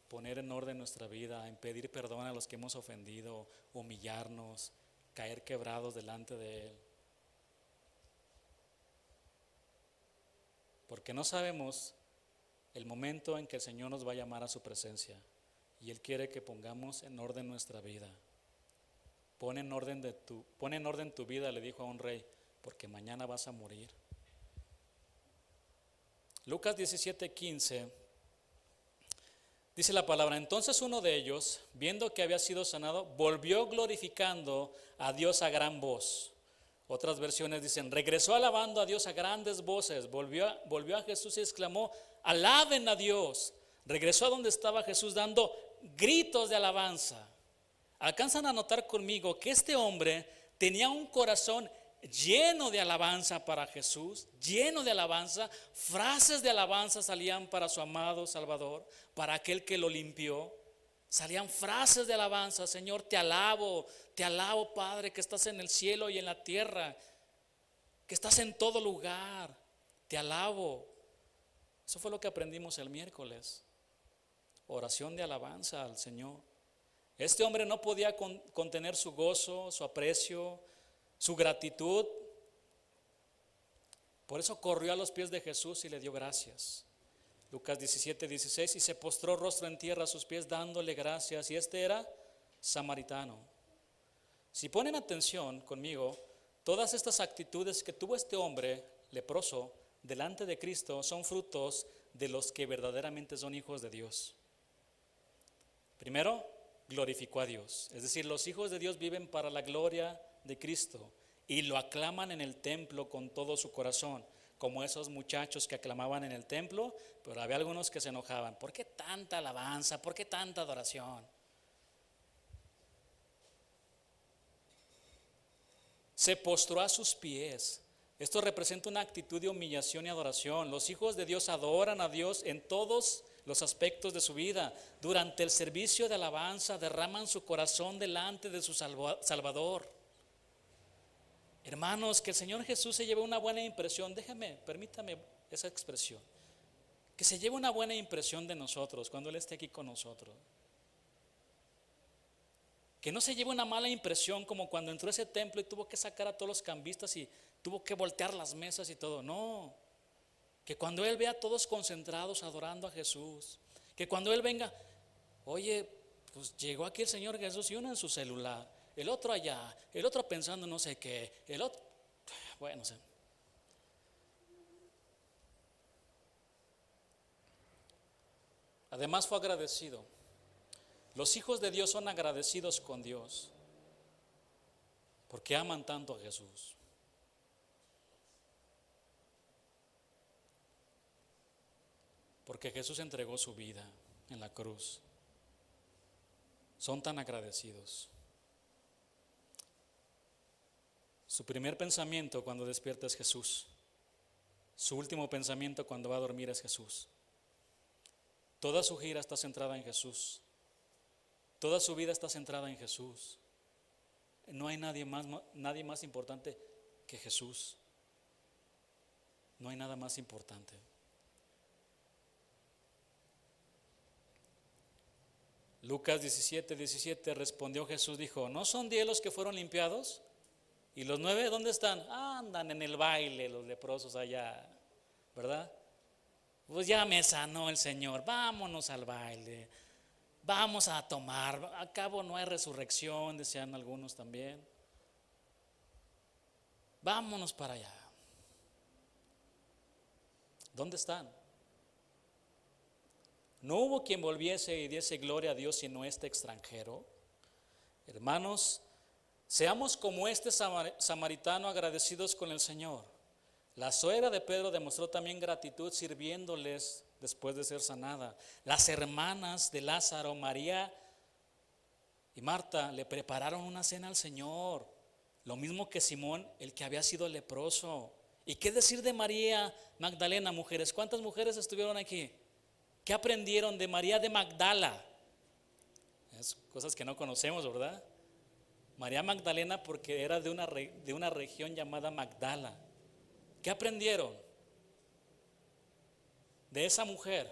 poner en orden nuestra vida, en pedir perdón a los que hemos ofendido, humillarnos, caer quebrados delante de Él. Porque no sabemos el momento en que el Señor nos va a llamar a su presencia y Él quiere que pongamos en orden nuestra vida. Pon en orden tu vida, le dijo a un rey, porque mañana vas a morir. Lucas 17:15 dice la palabra: entonces uno de ellos, viendo que había sido sanado, volvió glorificando a Dios a gran voz. Otras versiones dicen: regresó alabando a Dios a grandes voces. Volvió a Jesús y exclamó: alaben a Dios. Regresó a donde estaba Jesús dando gritos de alabanza. Alcanzan a notar conmigo que este hombre tenía un corazón lleno de alabanza para Jesús, lleno de alabanza. Frases de alabanza salían para su amado Salvador, para aquel que lo limpió. Salían frases de alabanza: Señor, te alabo, Padre, que estás en el cielo y en la tierra, que estás en todo lugar. Te alabo. Eso fue lo que aprendimos el miércoles. Oración de alabanza al Señor. Este hombre no podía contener su gozo, su aprecio, su gratitud. Por eso corrió a los pies de Jesús y le dio gracias. Lucas 17:16, y se postró rostro en tierra a sus pies dándole gracias. Y este era samaritano. Si ponen atención conmigo, todas estas actitudes que tuvo este hombre leproso delante de Cristo son frutos de los que verdaderamente son hijos de Dios. Primero, glorificó a Dios. Es decir, los hijos de Dios viven para la gloria de Cristo y lo aclaman en el templo con todo su corazón, como esos muchachos que aclamaban en el templo, pero había algunos que se enojaban. ¿Por qué tanta alabanza? ¿Por qué tanta adoración? Se postró a sus pies. Esto representa una actitud de humillación y adoración. Los hijos de Dios adoran a Dios en todos los aspectos de su vida. Durante el servicio de alabanza derraman su corazón delante de su Salvador. Hermanos, que el Señor Jesús se lleve una buena impresión. Permítame esa expresión. Que se lleve una buena impresión de nosotros cuando Él esté aquí con nosotros. Que no se lleve una mala impresión como cuando entró a ese templo y tuvo que sacar a todos los cambistas y tuvo que voltear las mesas y todo. No, que cuando Él vea a todos concentrados adorando a Jesús, que cuando Él venga, oye, pues llegó aquí el Señor Jesús y uno en su celular, el otro allá, el otro pensando no sé qué, el otro, bueno, no sé. Además fue agradecido. Los hijos de Dios son agradecidos con Dios porque aman tanto a Jesús. Porque Jesús entregó su vida en la cruz. Son tan agradecidos. Su primer pensamiento cuando despierta es Jesús. Su último pensamiento cuando va a dormir es Jesús. Toda su gira está centrada en Jesús. Toda su vida está centrada en Jesús. No hay nadie más importante que Jesús. No hay nada más importante. Lucas 17:17 respondió Jesús, dijo, ¿no son 10 los que fueron limpiados? ¿Y los 9 dónde están? Andan en el baile los leprosos allá, ¿verdad? Pues ya me sanó el Señor, vámonos al baile, vamos a tomar, a cabo no hay resurrección, decían algunos también. Vámonos para allá. ¿Dónde están? No hubo quien volviese y diese gloria a Dios sino este extranjero. Hermanos, seamos como este samaritano agradecidos con el Señor. La suegra de Pedro demostró también gratitud sirviéndoles después de ser sanada. Las hermanas de Lázaro, María y Marta, le prepararon una cena al Señor. Lo mismo que Simón, el que había sido leproso. ¿Y qué decir de María Magdalena, mujeres? ¿Cuántas mujeres estuvieron aquí? ¿Qué aprendieron de María de Magdala? Es cosas que no conocemos, ¿verdad? María Magdalena porque era de una región llamada Magdala. ¿Qué aprendieron de esa mujer?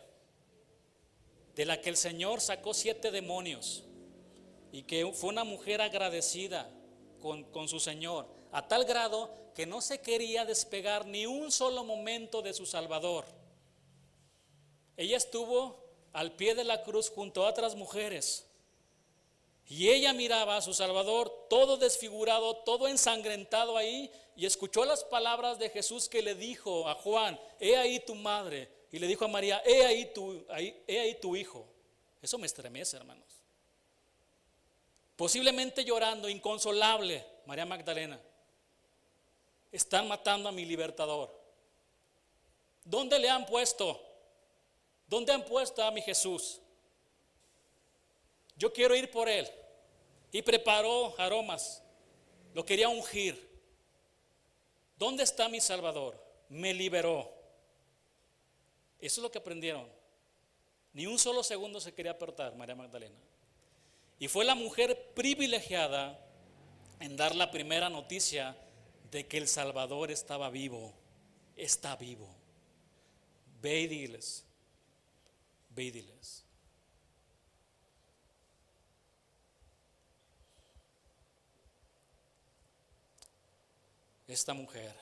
De la que el Señor sacó 7 demonios y que fue una mujer agradecida con su Señor, a tal grado que no se quería despegar ni un solo momento de su Salvador. Ella estuvo al pie de la cruz junto a otras mujeres y ella miraba a su Salvador todo desfigurado, todo ensangrentado ahí, y escuchó las palabras de Jesús que le dijo a Juan, he ahí tu madre, y le dijo a María, he ahí tu hijo. Eso me estremece, hermanos. Posiblemente llorando, inconsolable, María Magdalena. Están matando a mi libertador. ¿Dónde le han puesto? ¿Dónde han puesto a mi Jesús? Yo quiero ir por él. Y preparó aromas. Lo quería ungir. ¿Dónde está mi Salvador? Me liberó. Eso es lo que aprendieron. Ni un solo segundo se quería apartar María Magdalena. Y fue la mujer privilegiada en dar la primera noticia de que el Salvador estaba vivo. Está vivo. Ve y diles, ve y diles. Esta mujer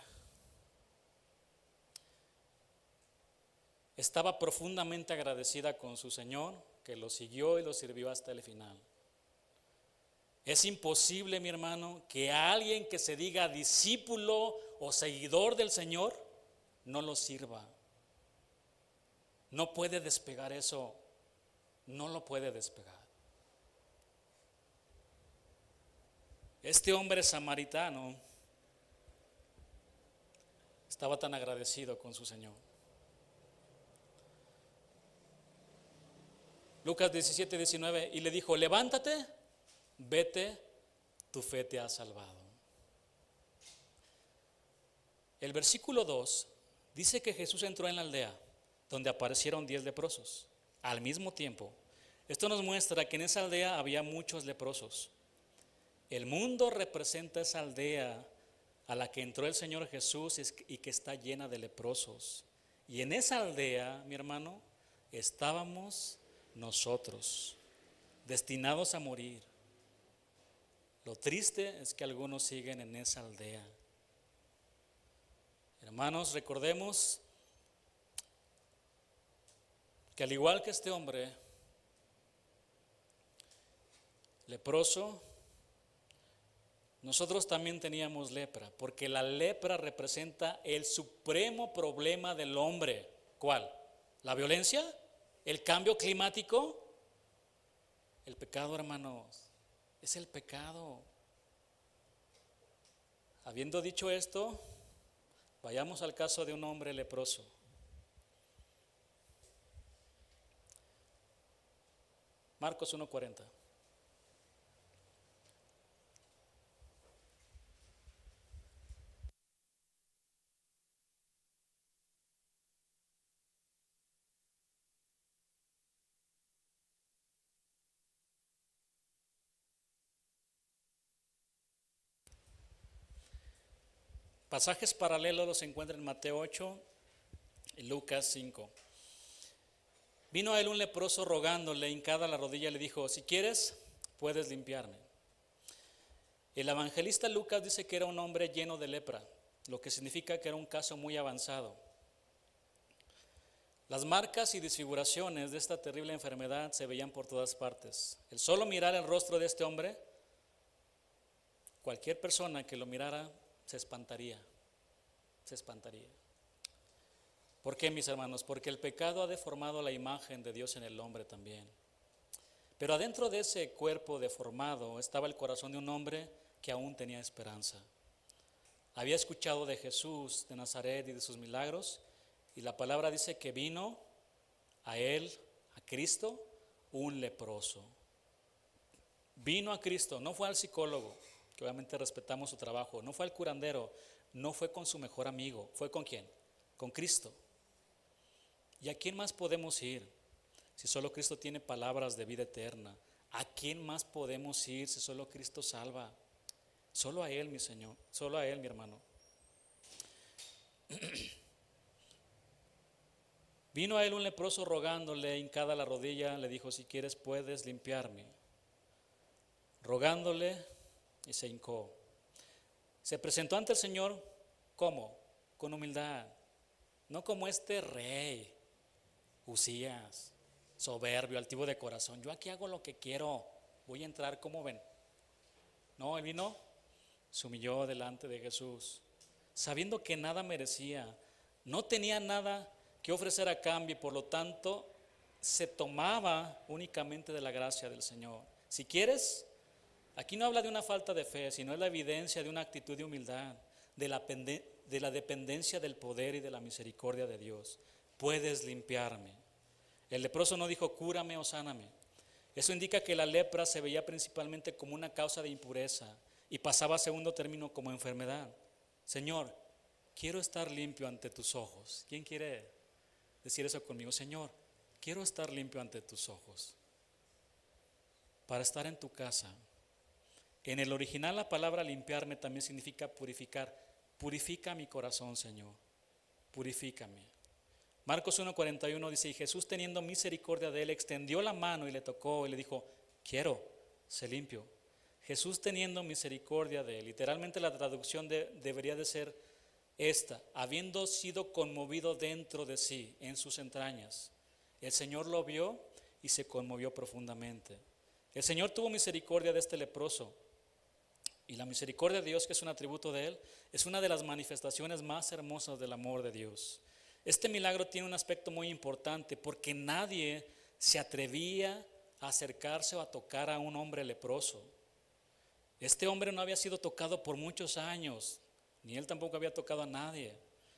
estaba profundamente agradecida con su Señor, que lo siguió y lo sirvió hasta el final. Es imposible, mi hermano, que alguien que se diga discípulo o seguidor del Señor no lo sirva. No puede despegar eso, no lo puede despegar. Este hombre samaritano estaba tan agradecido con su Señor. Lucas 17:19, y le dijo, levántate, vete, tu fe te ha salvado. El versículo 2 dice que Jesús entró en la aldea donde aparecieron 10 leprosos al mismo tiempo. Esto nos muestra que en esa aldea había muchos leprosos. El mundo representa esa aldea a la que entró el Señor Jesús y que está llena de leprosos. Y en esa aldea, mi hermano, estábamos nosotros, destinados a morir. Lo triste es que algunos siguen en esa aldea. Hermanos, recordemos que al igual que este hombre leproso, nosotros también teníamos lepra, porque la lepra representa el supremo problema del hombre. ¿Cuál? ¿La violencia? ¿El cambio climático? El pecado, hermanos, es el pecado. Habiendo dicho esto, vayamos al caso de un hombre leproso. Marcos 1:40. Pasajes paralelos los encuentran en Mateo 8 y Lucas 5. Vino a él un leproso rogándole, hincada la rodilla, le dijo, si quieres, puedes limpiarme. El evangelista Lucas dice que era un hombre lleno de lepra, lo que significa que era un caso muy avanzado. Las marcas y desfiguraciones de esta terrible enfermedad se veían por todas partes. El solo mirar el rostro de este hombre, cualquier persona que lo mirara se espantaría. ¿Por qué, mis hermanos? Porque el pecado ha deformado la imagen de Dios en el hombre también. Pero adentro de ese cuerpo deformado estaba el corazón de un hombre que aún tenía esperanza. Había escuchado de Jesús de Nazaret y de sus milagros, y la palabra dice que vino a él, a Cristo, un leproso. Vino a Cristo, no fue al psicólogo, que obviamente respetamos su trabajo, no fue al curandero, no fue con su mejor amigo, ¿fue con quién? Con Cristo. ¿Y a quién más podemos ir si solo Cristo tiene palabras de vida eterna? ¿A quién más podemos ir si solo Cristo salva? Solo a Él, mi Señor, solo a Él, mi hermano. Vino a él un leproso rogándole, hincada la rodilla, le dijo, si quieres puedes limpiarme. Rogándole y se hincó. Se presentó ante el Señor, ¿cómo? Con humildad, no como este rey, Usías, soberbio, altivo de corazón. Yo aquí hago lo que quiero, voy a entrar, ¿cómo ven? No, él vino, se humilló delante de Jesús, sabiendo que nada merecía, no tenía nada que ofrecer a cambio y por lo tanto se tomaba únicamente de la gracia del Señor. Si quieres, aquí no habla de una falta de fe, sino es la evidencia de una actitud de humildad, de la dependencia del poder y de la misericordia de Dios. Puedes limpiarme. El leproso no dijo cúrame o sáname. Eso indica que la lepra se veía principalmente como una causa de impureza y pasaba a segundo término como enfermedad. Señor, quiero estar limpio ante tus ojos. ¿Quién quiere decir eso conmigo? Señor, quiero estar limpio ante tus ojos para estar en tu casa. En el original la palabra limpiarme también significa purificar. Purifica mi corazón, Señor, purifícame. Marcos 1:41 dice, y Jesús teniendo misericordia de él, extendió la mano y le tocó y le dijo, quiero, sé limpio. Jesús teniendo misericordia de él. Literalmente la traducción debería de ser esta, habiendo sido conmovido dentro de sí, en sus entrañas. El Señor lo vio y se conmovió profundamente. El Señor tuvo misericordia de este leproso. Y la misericordia de Dios, que es un atributo de Él, es una de las manifestaciones más hermosas del amor de Dios. Este milagro tiene un aspecto muy importante porque nadie se atrevía a acercarse o a tocar a un hombre leproso. Este hombre no había sido tocado por muchos años, ni él tampoco había tocado a nadie.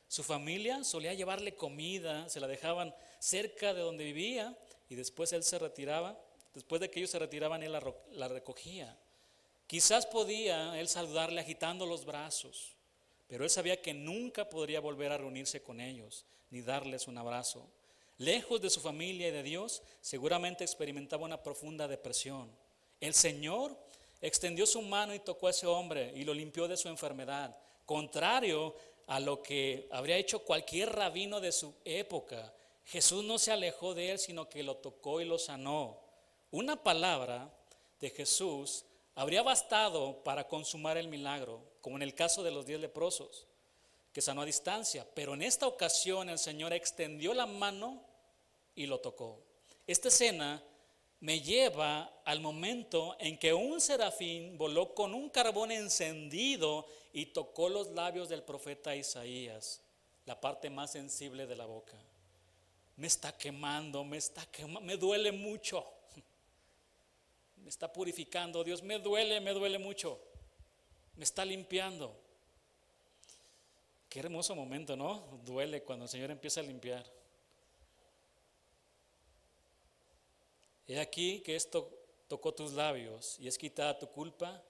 Su familia solía llevarle comida, se la dejaban cerca de donde vivía y después él se retiraba. Después de que ellos se retiraban, él la recogía. Quizás podía él saludarle agitando los brazos, pero él sabía que nunca podría volver a reunirse con ellos, ni darles un abrazo. Lejos de su familia y de Dios, seguramente experimentaba una profunda depresión. El Señor extendió su mano y tocó a ese hombre y lo limpió de su enfermedad, contrario a lo que habría hecho cualquier rabino de su época. Jesús no se alejó de él, sino que lo tocó y lo sanó. Una palabra de Jesús habría bastado para consumar el milagro, como en el caso de los 10 leprosos, que sanó a distancia. Pero en esta ocasión el Señor extendió la mano y lo tocó. Esta escena me lleva al momento en que un serafín voló con un carbón encendido y tocó los labios del profeta Isaías, la parte más sensible de la boca. Me está quemando, me duele mucho. Me está purificando, Dios, me duele mucho. Me está limpiando. Qué hermoso momento, ¿no? Duele cuando el Señor empieza a limpiar. He aquí que esto tocó tus labios y es quitada tu culpa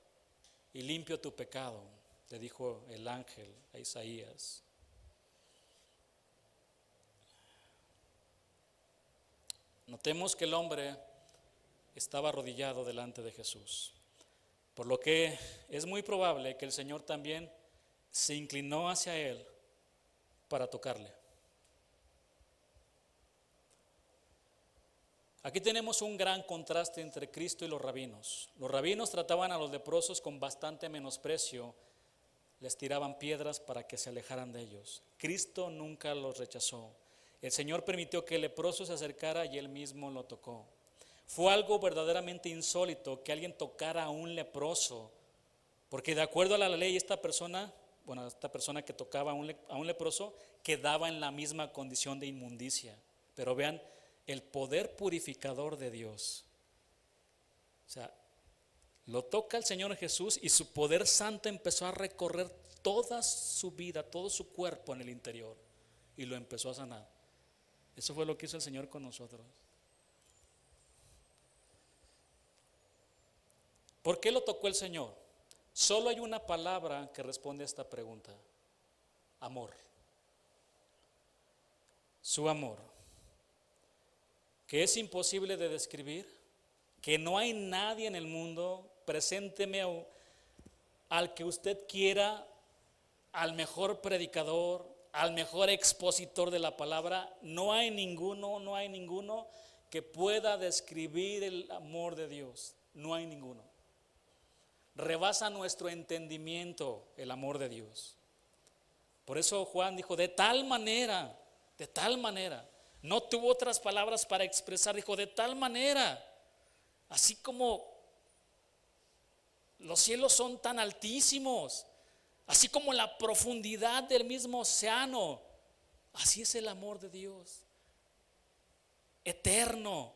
y limpio tu pecado, le dijo el ángel a Isaías. Notemos que el hombre estaba arrodillado delante de Jesús, por lo que es muy probable que el Señor también se inclinó hacia él para tocarle. Aquí tenemos un gran contraste entre Cristo y los rabinos. Los rabinos trataban a los leprosos con bastante menosprecio, les tiraban piedras para que se alejaran de ellos. Cristo nunca los rechazó. El Señor permitió que el leproso se acercara y él mismo lo tocó. Fue algo verdaderamente insólito que alguien tocara a un leproso, porque de acuerdo a la ley esta persona que tocaba a un leproso quedaba en la misma condición de inmundicia. Pero vean el poder purificador de Dios. O sea, lo toca el Señor Jesús y su poder santo empezó a recorrer toda su vida, todo su cuerpo en el interior y lo empezó a sanar. Eso fue lo que hizo el Señor con nosotros. ¿Por qué lo tocó el Señor? Solo hay una palabra que responde a esta pregunta: amor. Su amor, que es imposible de describir, que no hay nadie en el mundo. Presénteme al que usted quiera, al mejor predicador, al mejor expositor de la palabra. No hay ninguno que pueda describir el amor de Dios. No hay ninguno. Rebasa nuestro entendimiento el amor de Dios. Por eso Juan dijo, de tal manera, no tuvo otras palabras para expresar, dijo, de tal manera, así como los cielos son tan altísimos, así como la profundidad del mismo océano, así es el amor de Dios, eterno.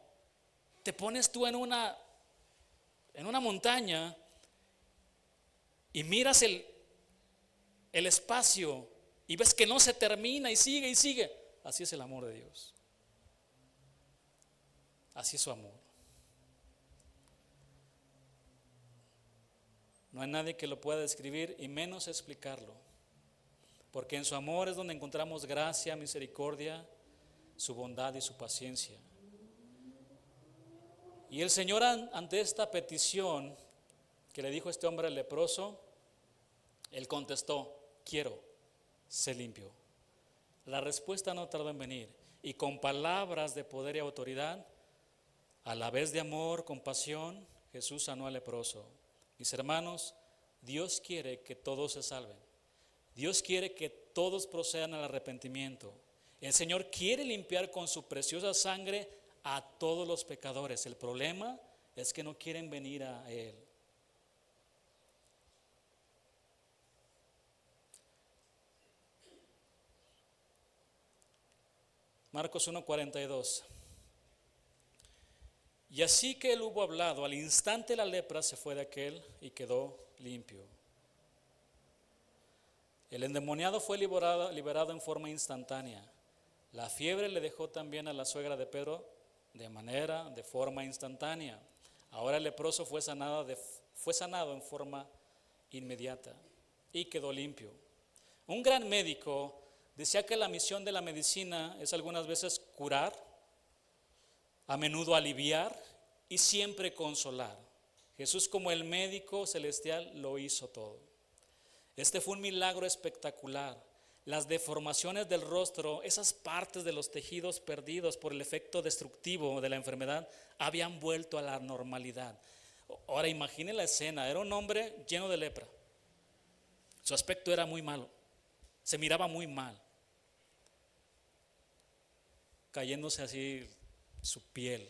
Te pones tú en una montaña y miras el espacio y ves que no se termina y sigue y sigue. Así es el amor de Dios. Así es su amor. No hay nadie que lo pueda describir y menos explicarlo, porque en su amor es donde encontramos gracia, misericordia, su bondad y su paciencia. Y el Señor, ante esta petición que le dijo este hombre leproso, él contestó, quiero, sé limpio. La respuesta no tardó en venir. y con palabras de poder y autoridad, a la vez de amor, compasión, Jesús sanó al leproso. Mis hermanos, Dios quiere que todos se salven. Dios quiere que todos procedan al arrepentimiento. El Señor quiere limpiar con su preciosa sangre a todos los pecadores. El problema es que no quieren venir a Él. Marcos 1:42. Y así que él hubo hablado, al instante la lepra se fue de aquel y quedó limpio. El endemoniado fue liberado en forma instantánea. La fiebre le dejó también a la suegra de Pedro de forma instantánea. Ahora el leproso fue sanado en forma inmediata y quedó limpio. Un gran médico decía que la misión de la medicina es algunas veces curar, a menudo aliviar y siempre consolar. Jesús, como el médico celestial, lo hizo todo. Este fue un milagro espectacular. Las deformaciones del rostro, esas partes de los tejidos perdidos por el efecto destructivo de la enfermedad, habían vuelto a la normalidad. Ahora imagine la escena, era un hombre lleno de lepra. Su aspecto era muy malo, se miraba muy mal, cayéndose así su piel.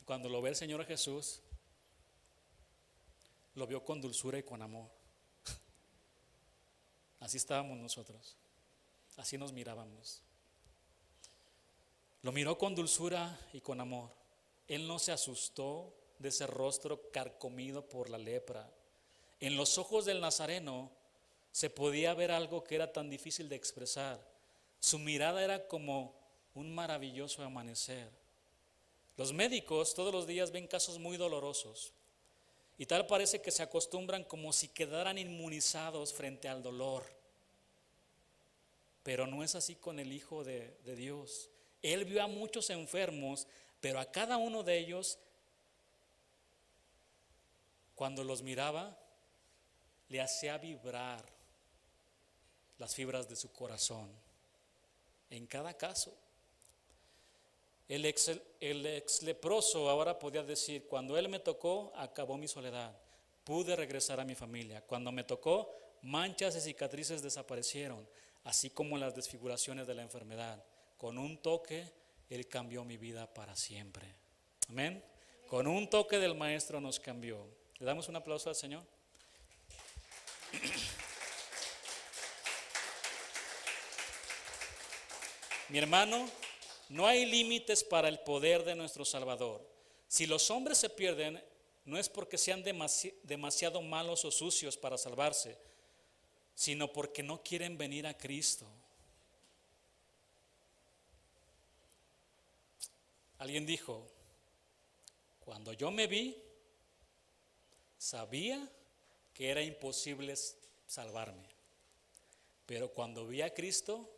Cuando lo ve el Señor Jesús, lo vio con dulzura y con amor. Así estábamos nosotros, así nos mirábamos. Lo miró con dulzura y con amor. Él no se asustó de ese rostro carcomido por la lepra. En los ojos del Nazareno se podía ver algo que era tan difícil de expresar. Su mirada era como un maravilloso amanecer. Los médicos todos los días ven casos muy dolorosos y tal parece que se acostumbran como si quedaran inmunizados frente al dolor. Pero no es así con el Hijo de Dios. Él vio a muchos enfermos, pero a cada uno de ellos, cuando los miraba, le hacía vibrar las fibras de su corazón. En cada caso. El ex leproso ahora podía decir: cuando Él me tocó, acabó mi soledad, pude regresar a mi familia. Cuando me tocó, manchas y cicatrices desaparecieron, así como las desfiguraciones de la enfermedad. Con un toque, Él cambió mi vida para siempre. Amén. Con un toque del Maestro nos cambió. ¿Le damos un aplauso al Señor? Mi hermano, no hay límites para el poder de nuestro Salvador. Si los hombres se pierden, no es porque sean demasiado malos o sucios para salvarse, sino porque no quieren venir a Cristo. Alguien dijo: cuando yo me vi, sabía que era imposible salvarme, pero cuando vi a Cristo,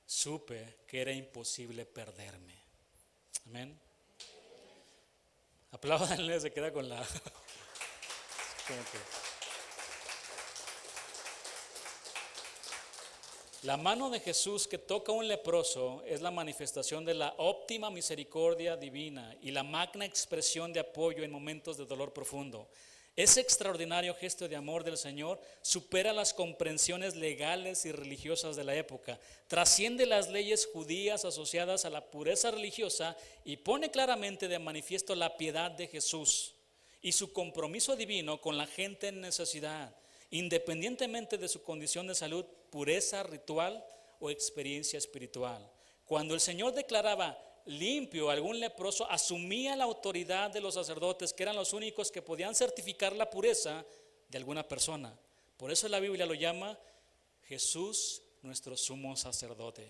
supe que era imposible perderme. Amén. Apláudanle, se queda con la La mano de Jesús que toca a un leproso es la manifestación de la óptima misericordia divina y la magna expresión de apoyo en momentos de dolor profundo. Ese extraordinario gesto de amor del Señor supera las comprensiones legales y religiosas de la época, trasciende las leyes judías asociadas a la pureza religiosa y pone claramente de manifiesto la piedad de Jesús y su compromiso divino con la gente en necesidad, independientemente de su condición de salud, pureza ritual o experiencia espiritual. Cuando el Señor declaraba limpio a algún leproso, asumía la autoridad de los sacerdotes, que eran los únicos que podían certificar la pureza de alguna persona. Por eso la Biblia lo llama Jesús nuestro sumo sacerdote,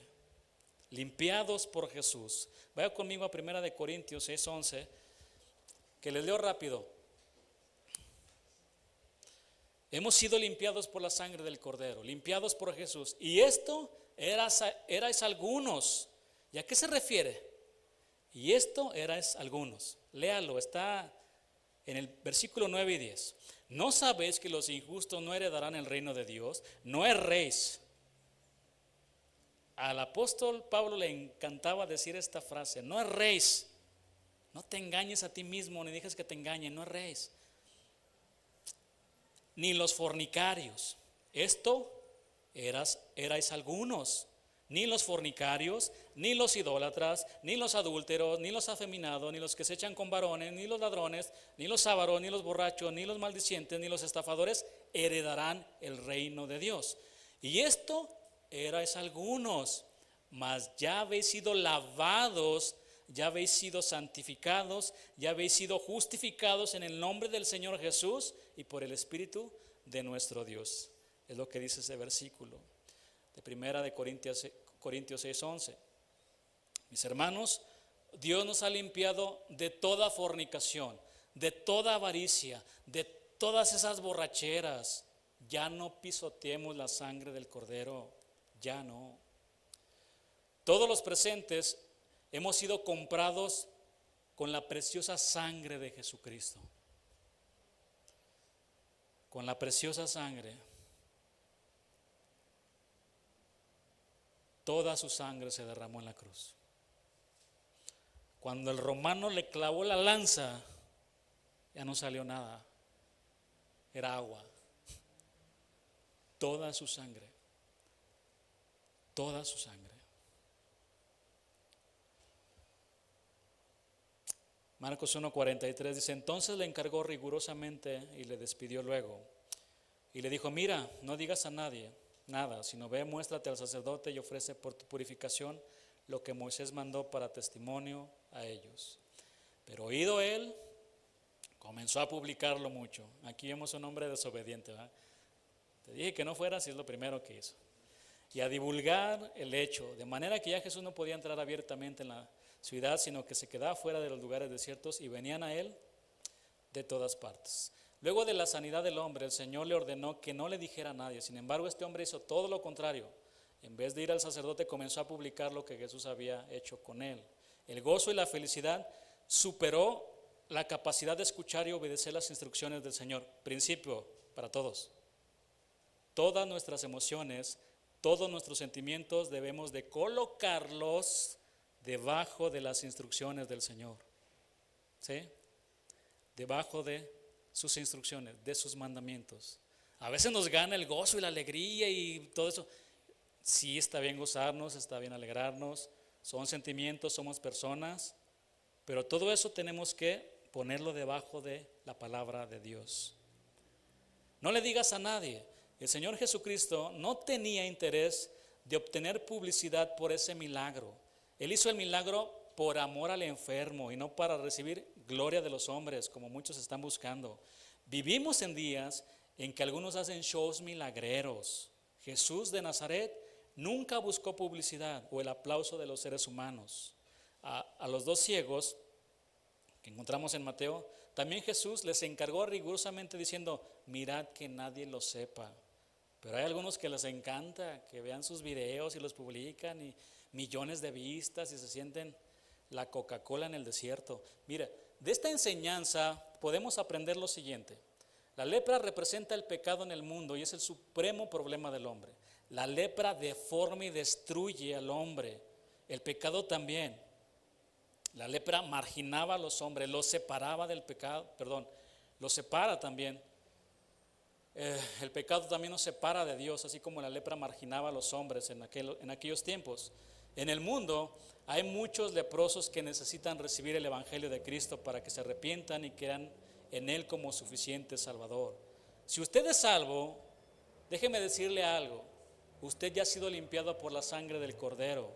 limpiados por Jesús. Vaya conmigo a 1 Corintios 6:11, que les leo rápido. Hemos sido limpiados por la sangre del Cordero, limpiados por Jesús. Y esto erais algunos. ¿Y a qué se refiere? Y esto erais algunos. Léalo, está en el versículo 9 y 10. ¿No sabéis que los injustos no heredarán el reino de Dios? No erréis. al apóstol Pablo le encantaba decir esta frase: no erréis, no te engañes a ti mismo, ni dejes que te engañen, no erréis. Ni los fornicarios, esto erais algunos, ni los fornicarios, ni los idólatras, ni los adúlteros, ni los afeminados, ni los que se echan con varones, ni los ladrones, ni los ávaros, ni los borrachos, ni los maldicientes, ni los estafadores heredarán el reino de Dios. Y esto erais algunos, mas ya habéis sido lavados, ya habéis sido santificados, ya habéis sido justificados en el nombre del Señor Jesús y por el Espíritu de nuestro Dios. Es lo que dice ese versículo de Primera de Corintios 6:11. Mis hermanos, Dios nos ha limpiado de toda fornicación, de toda avaricia, de todas esas borracheras. Ya no pisoteemos la sangre del Cordero, ya no. Todos los presentes hemos sido comprados con la preciosa sangre de Jesucristo. Con la preciosa sangre. Toda su sangre se derramó en la cruz. Cuando el romano le clavó la lanza, ya no salió nada. Era agua. Toda su sangre. Toda su sangre. Marcos 1:43 dice: entonces le encargó rigurosamente y le despidió luego. Y le dijo: mira, no digas a nadie nada, sino ve, muéstrate al sacerdote y ofrece por tu purificación lo que Moisés mandó para testimonio a ellos. Pero oído él, comenzó a publicarlo mucho. Aquí vemos un hombre desobediente, ¿verdad? Te dije que no fueras y es lo primero que hizo. Y a divulgar el hecho, de manera que ya Jesús no podía entrar abiertamente en la ciudad, sino que se quedaba fuera de los lugares desiertos y venían a él de todas partes. Luego de la sanidad del hombre, el Señor le ordenó que no le dijera a nadie. Sin embargo, este hombre hizo todo lo contrario. En vez de ir al sacerdote, comenzó a publicar lo que Jesús había hecho con él. El gozo y la felicidad superó la capacidad de escuchar y obedecer las instrucciones del Señor. Principio para todos. Todas nuestras emociones, todos nuestros sentimientos debemos de colocarlos debajo de las instrucciones del Señor. ¿Sí? Debajo de sus instrucciones, de sus mandamientos. A veces nos gana el gozo y la alegría y todo eso. Sí, está bien gozarnos, está bien alegrarnos. Son sentimientos, somos personas. Pero todo eso tenemos que ponerlo debajo de la palabra de Dios. No le digas a nadie. El Señor Jesucristo no tenía interés de obtener publicidad por ese milagro. Él hizo el milagro por amor al enfermo y no para recibir gloria de los hombres, como muchos están buscando. Vivimos en días en que algunos hacen shows milagreros. Jesús de Nazaret nunca buscó publicidad o el aplauso de los seres humanos. A los dos ciegos que encontramos en Mateo, también Jesús les encargó rigurosamente diciendo: mirad que nadie lo sepa. Pero hay algunos que les encanta que vean sus videos y los publican y millones de vistas y se sienten la Coca-Cola en el desierto. Mira, de esta enseñanza podemos aprender lo siguiente. La lepra representa el pecado en el mundo y es el supremo problema del hombre. La lepra deforma y destruye al hombre. El pecado también. La lepra marginaba a los hombres, los separaba del pecado, los separa también. El pecado también nos separa de Dios, así como la lepra marginaba a los hombres en aquellos tiempos. En el mundo hay muchos leprosos que necesitan recibir el Evangelio de Cristo para que se arrepientan y crean en Él como suficiente Salvador. Si usted es salvo, déjeme decirle algo: usted ya ha sido limpiado por la sangre del Cordero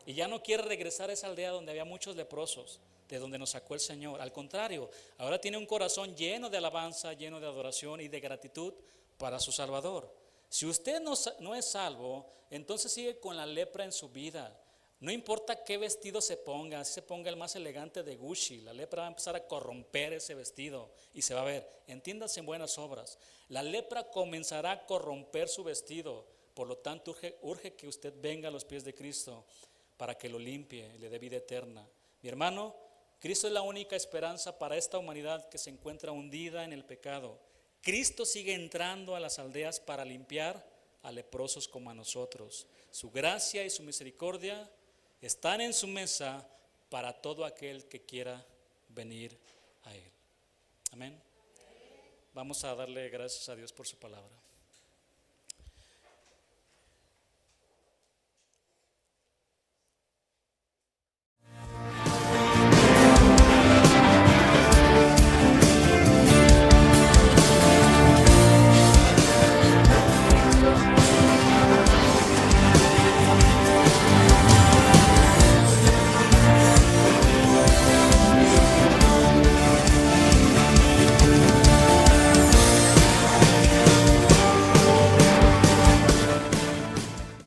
y ya no quiere regresar a esa aldea donde había muchos leprosos, de donde nos sacó el Señor. Al contrario, ahora tiene un corazón lleno de alabanza, lleno de adoración y de gratitud para su Salvador. Si usted no es salvo, entonces sigue con la lepra en su vida. No importa qué vestido se ponga, si se ponga el más elegante de Gucci, la lepra va a empezar a corromper ese vestido y se va a ver. Entiéndase en buenas obras. La lepra comenzará a corromper su vestido. Por lo tanto, urge que usted venga a los pies de Cristo para que lo limpie y le dé vida eterna. Mi hermano, Cristo es la única esperanza para esta humanidad que se encuentra hundida en el pecado. Cristo sigue entrando a las aldeas para limpiar a leprosos como a nosotros. su gracia y su misericordia están en su mesa para todo aquel que quiera venir a Él. Amén. Vamos a darle gracias a Dios por su palabra.